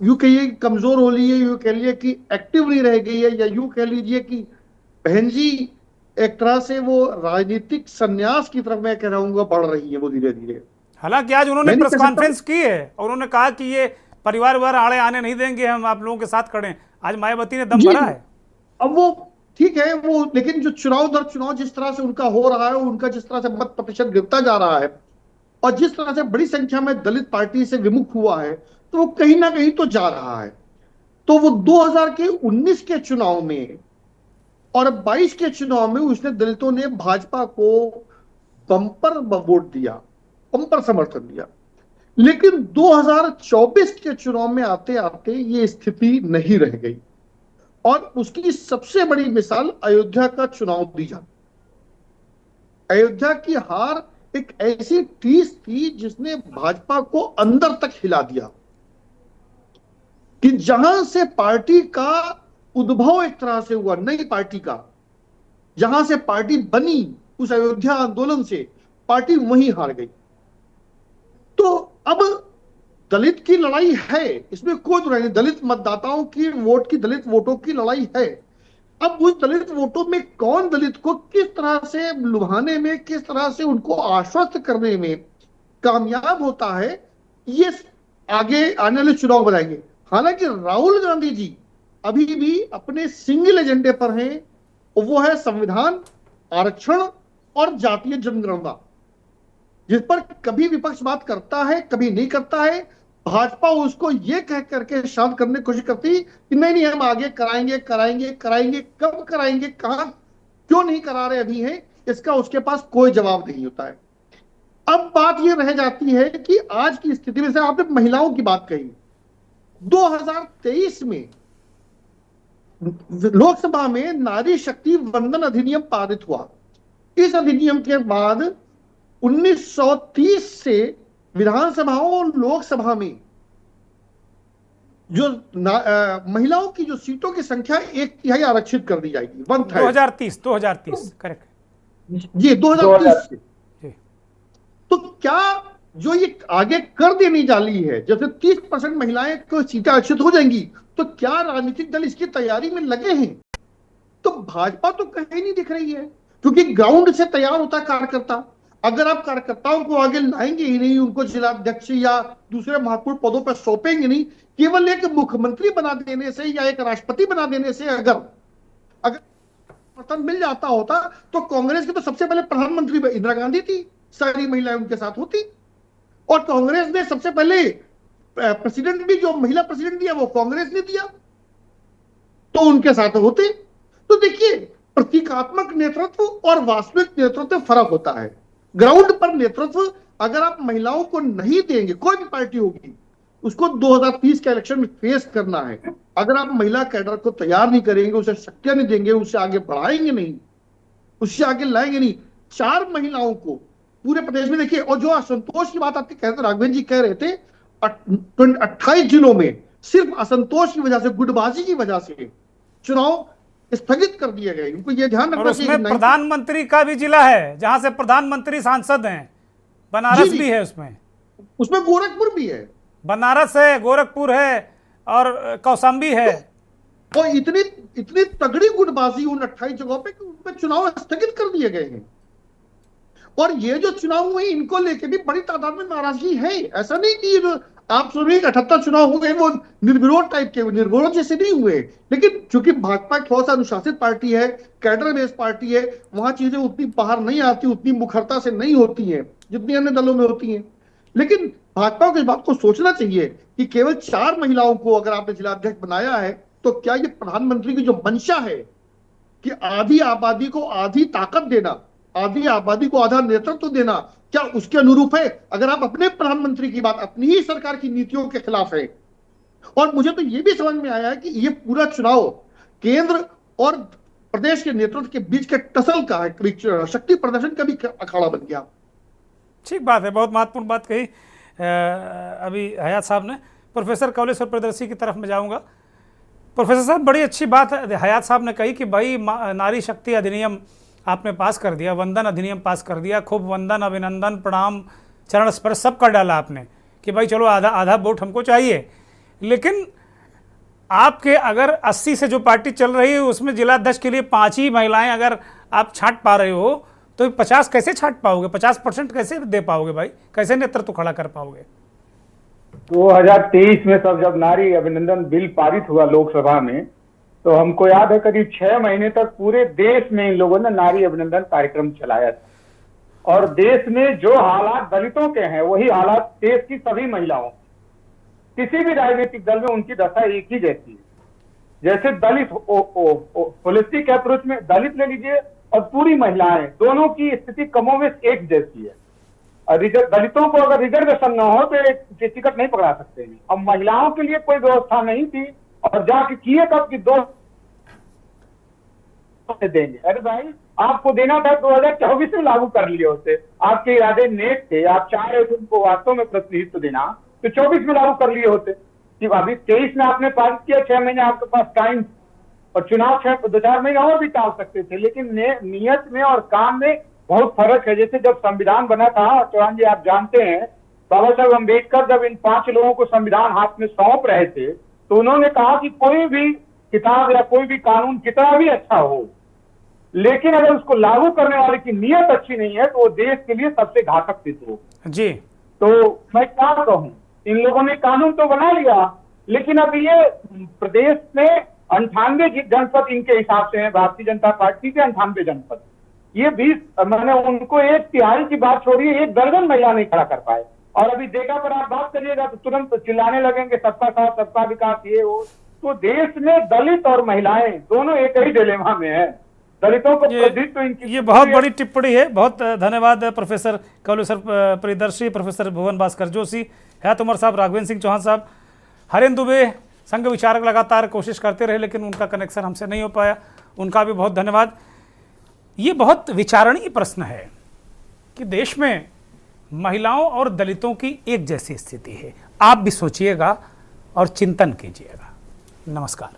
यूं कहिए कमजोर हो रही है, यूं कह लीजिए कि एक्टिव नहीं रह गई है, या यूं कह लीजिए कि बहन जी एक तरह से वो राजनीतिक संन्यास की तरफ मैं कह रहूंगा बढ़ रही है वो धीरे धीरे। हालांकि आज उन्होंने प्रेस कॉन्फ्रेंस की है और उन्होंने कहा कि ये परिवार वार आड़े आने नहीं देंगे, हम आप लोगों के साथ खड़े हैं। आज मायावती ने दम भरा है। अब वो ठीक है वो, लेकिन जो चुनाव दर चुनाव जिस तरह से उनका हो रहा है, उनका जिस तरह से मत प्रतिशत गिरता जा रहा है और जिस तरह से बड़ी संख्या में दलित पार्टी से विमुख हुआ है, तो वो कहीं ना कहीं तो जा रहा है। तो वो 2019 के चुनाव में और 22 के चुनाव में उसने दलितों ने भाजपा को बम्पर वोट दिया, बम्पर समर्थन दिया। लेकिन 2024 के चुनाव में आते आते ये स्थिति नहीं रह गई, और उसकी सबसे बड़ी मिसाल अयोध्या का चुनाव दी जाती। अयोध्या की हार एक ऐसी ठीस थी जिसने भाजपा को अंदर तक हिला दिया, कि जहां से पार्टी का उद्भव एक तरह से हुआ, नई पार्टी का, जहां से पार्टी बनी, उस अयोध्या आंदोलन से पार्टी वहीं हार गई। तो अब दलित की लड़ाई है, इसमें कोई दुराई नहीं, दलित मतदाताओं की वोट की, दलित वोटों की लड़ाई है। अब उस दलित वोटों में कौन दलित को किस तरह से लुभाने में, किस तरह से उनको आश्वस्त करने में कामयाब होता है, ये आगे आने वाले चुनाव बताएंगे। हालांकि राहुल गांधी जी अभी भी अपने सिंगल एजेंडे पर हैं, वो है संविधान, आरक्षण और जातीय जनगणना, जिस पर कभी विपक्ष बात करता है, कभी नहीं करता है। भाजपा उसको ये कह करके शांत करने की कोशिश करती कि नहीं नहीं, हम आगे कराएंगे कराएंगे कराएंगे, कब कराएंगे, कहां, क्यों नहीं करा रहे अभी हैं, इसका उसके पास कोई जवाब नहीं होता है। अब बात यह रह जाती है कि आज की स्थिति में से आपने महिलाओं की बात कही, 2023 में लोकसभा में नारी शक्ति वंदन अधिनियम पारित हुआ। इस अधिनियम के बाद 1930 से विधानसभाओं और लोकसभा में जो महिलाओं की जो सीटों की संख्या 1/3 आरक्षित कर दी जाएगी। 2030 करेक्ट, ये 2030। तो क्या जो ये आगे कर देनी जाली है, जैसे 30% महिलाएं को सीटें आरक्षित हो जाएंगी, तो क्या राजनीतिक दल इसकी तैयारी में लगे हैं? तो भाजपा तो कहीं नहीं दिख रही है, क्योंकि ग्राउंड से तैयार होता कार्यकर्ता। अगर आप कार्यकर्ताओं को आगे लाएंगे ही नहीं, उनको जिलाध्यक्ष या दूसरे महत्वपूर्ण पदों पर सौंपेंगे नहीं, केवल एक मुख्यमंत्री बना देने से या एक राष्ट्रपति बना देने से अगर समर्थन मिल जाता होता, तो कांग्रेस की तो सबसे पहले प्रधानमंत्री इंदिरा गांधी थी, सारी महिलाएं उनके साथ होती, और कांग्रेस ने सबसे पहले प्रेसिडेंट भी, जो महिला प्रेसिडेंट दिया वो कांग्रेस ने दिया, तो उनके साथ होते। तो देखिए, प्रतीकात्मक नेतृत्व और वास्तविक नेतृत्व में फर्क होता है। ग्राउंड पर नेतृत्व अगर आप महिलाओं को नहीं देंगे, कोई भी पार्टी होगी, उसको 2030 के इलेक्शन में फेस करना है। अगर आप महिला कैडर को तैयार नहीं करेंगे, उसे शक्तियां नहीं देंगे, उसे आगे बढ़ाएंगे नहीं, उससे आगे लाएंगे नहीं, 4 महिलाओं को पूरे प्रदेश में देखिए। और जो असंतोष की बात आपके कहते राघवेंद्र जी कह रहे थे, 28 जिलों में सिर्फ असंतोष की वजह से, गुटबाजी की वजह से चुनाव स्थगित कर दिए गए। उनको ये ध्यान रखना चाहिए। उसमें प्रधानमंत्री का भी जिला है जहां से प्रधानमंत्री सांसद हैं, बनारस भी है, उसमें गोरखपुर भी है, बनारस है, गोरखपुर है और कौशाम्बी है। और इतनी तगड़ी गुटबाजी उन 28 जगहों पे कि उन पर चुनाव स्थगित कर दिए गए हैं। और ये जो चुनाव हुए, इनको लेके भी बड़ी तादाद में नाराजगी है। ऐसा नहीं कि आप सुनिए 78 चुनाव हो गए वो निर्विरोध टाइप के, निर्विरोध जैसे नहीं हुए, लेकिन चूंकि भाजपा एक थोड़ा सा अनुशासित पार्टी है, कैडर बेस्ड पार्टी है, वहां चीजें उतनी बाहर नहीं आती, उतनी मुखरता से नहीं होती हैं जितनी अन्य दलों में होती हैं। लेकिन भाजपा को इस बात को सोचना चाहिए कि केवल 4 महिलाओं को अगर आपने जिलाध्यक्ष बनाया है, तो क्या ये प्रधानमंत्री की जो मंशा है कि आधी आबादी को आधी ताकत देना, आधी आबादी को आधा नेतृत्व देना, क्या उसके अनुरूप है? अगर आप अपने प्रधानमंत्री की बात, अपनी ही सरकार की नीतियों के खिलाफ है। और मुझे तो यह भी समझ में आया है कि यह पूरा चुनाव केंद्र और प्रदेश के नेतृत्व के बीच के टसल का है, शक्ति प्रदर्शन का भी अखाड़ा बन गया। ठीक बात है, बहुत महत्वपूर्ण बात कही अभी हयात साहब ने। प्रोफेसर कौलेश्वर प्रियदर्शी की तरफ में जाऊंगा। प्रोफेसर साहब, बड़ी अच्छी बात है हयात साहब ने कही कि भाई नारी शक्ति अधिनियम आपने पास कर दिया, वंदन अधिनियम पास कर दिया, खूब वंदन, अभिनंदन, प्रणाम, चरण स्पर्श सब कर डाला आपने कि भाई चलो आधा आधा वोट हमको चाहिए। लेकिन आपके अगर 80 से जो पार्टी चल रही है उसमें जिलाध्यक्ष के लिए 5 ही महिलाएं अगर आप छांट पा रहे हो, तो 50 कैसे छांट पाओगे? 50% कैसे दे पाओगे भाई? कैसे नेतृत्व खड़ा कर पाओगे? 2023 में सब जब नारी अभिनंदन बिल पारित हुआ लोकसभा में, तो हमको याद है करीब 6 महीने तक पूरे देश में इन लोगों ने नारी अभिनंदन कार्यक्रम चलाया था। और देश में जो हालात दलितों के हैं वही हालात देश की सभी महिलाओं, किसी भी राजनीतिक दल में उनकी दशा एक ही जैसी है। जैसे दलित होलिस्टिक अप्रोच में दलित ले लीजिए और पूरी महिलाएं, दोनों की स्थिति कमोवेश एक जैसी है। दलितों को अगर रिजर्वेशन न हो तो टिकट नहीं पकड़ा सकते हैं। अब महिलाओं के लिए कोई व्यवस्था नहीं थी और जाके किए कब कि 2 देंगे। अरे भाई, आपको देना था 2024 में लागू कर लिए होते, आपके इरादे नेक थे, आप चाह रहे थे उनको वास्तव में प्रतिनिधित्व देना, तो 24 में लागू कर लिए होते। कि अभी 23 में आपने पारित किया, 6 महीने आपके पास टाइम, और चुनाव 2-4 महीने और भी टाल सकते थे, लेकिन नियत में और काम में बहुत फर्क है। जैसे जब संविधान बना था, चौहान जी आप जानते हैं, बाबा साहब अम्बेडकर जब इन 5 लोगों को संविधान हाथ में सौंप रहे थे, तो उन्होंने कहा कि कोई भी किताब या कोई भी कानून कितना भी अच्छा हो, लेकिन अगर उसको लागू करने वाले की नीयत अच्छी नहीं है तो वो देश के लिए सबसे घातक सिद्ध हो जी। तो मैं क्या कहूं, इन लोगों ने कानून तो बना लिया, लेकिन अब ये प्रदेश में 98 जनपद इनके हिसाब से हैं, भारतीय जनता पार्टी के 98 जनपद, ये 20 मैंने उनको 1/3 की बात छोड़िए, 1 दर्जन महिला नहीं खड़ा कर पाए। और अभी डेटा पर आप बात करिएगा तो तुरंत चिल्लाने लगेंगे सबका साथ सबका विकास ये वो। तो देश में दलित और महिलाएं दोनों एक ही डिलेमा में है। दलितों को प्रतिनिधित्व इनकी, ये बहुत बड़ी टिप्पणी है। बहुत धन्यवाद प्रोफेसर कवलेश्वर प्रियदर्शी, प्रोफेसर भुवन भास्कर जोशी, हयात उमर साहब, राघवेंद्र सिंह चौहान साहब। हरेंद्र दुबे संघ विचारक लगातार कोशिश करते रहे, लेकिन उनका कनेक्शन हमसे नहीं हो पाया, उनका भी बहुत धन्यवाद। ये बहुत विचारणीय प्रश्न है कि देश में महिलाओं और दलितों की एक जैसी स्थिति है। आप भी सोचिएगा और चिंतन कीजिएगा। नमस्कार।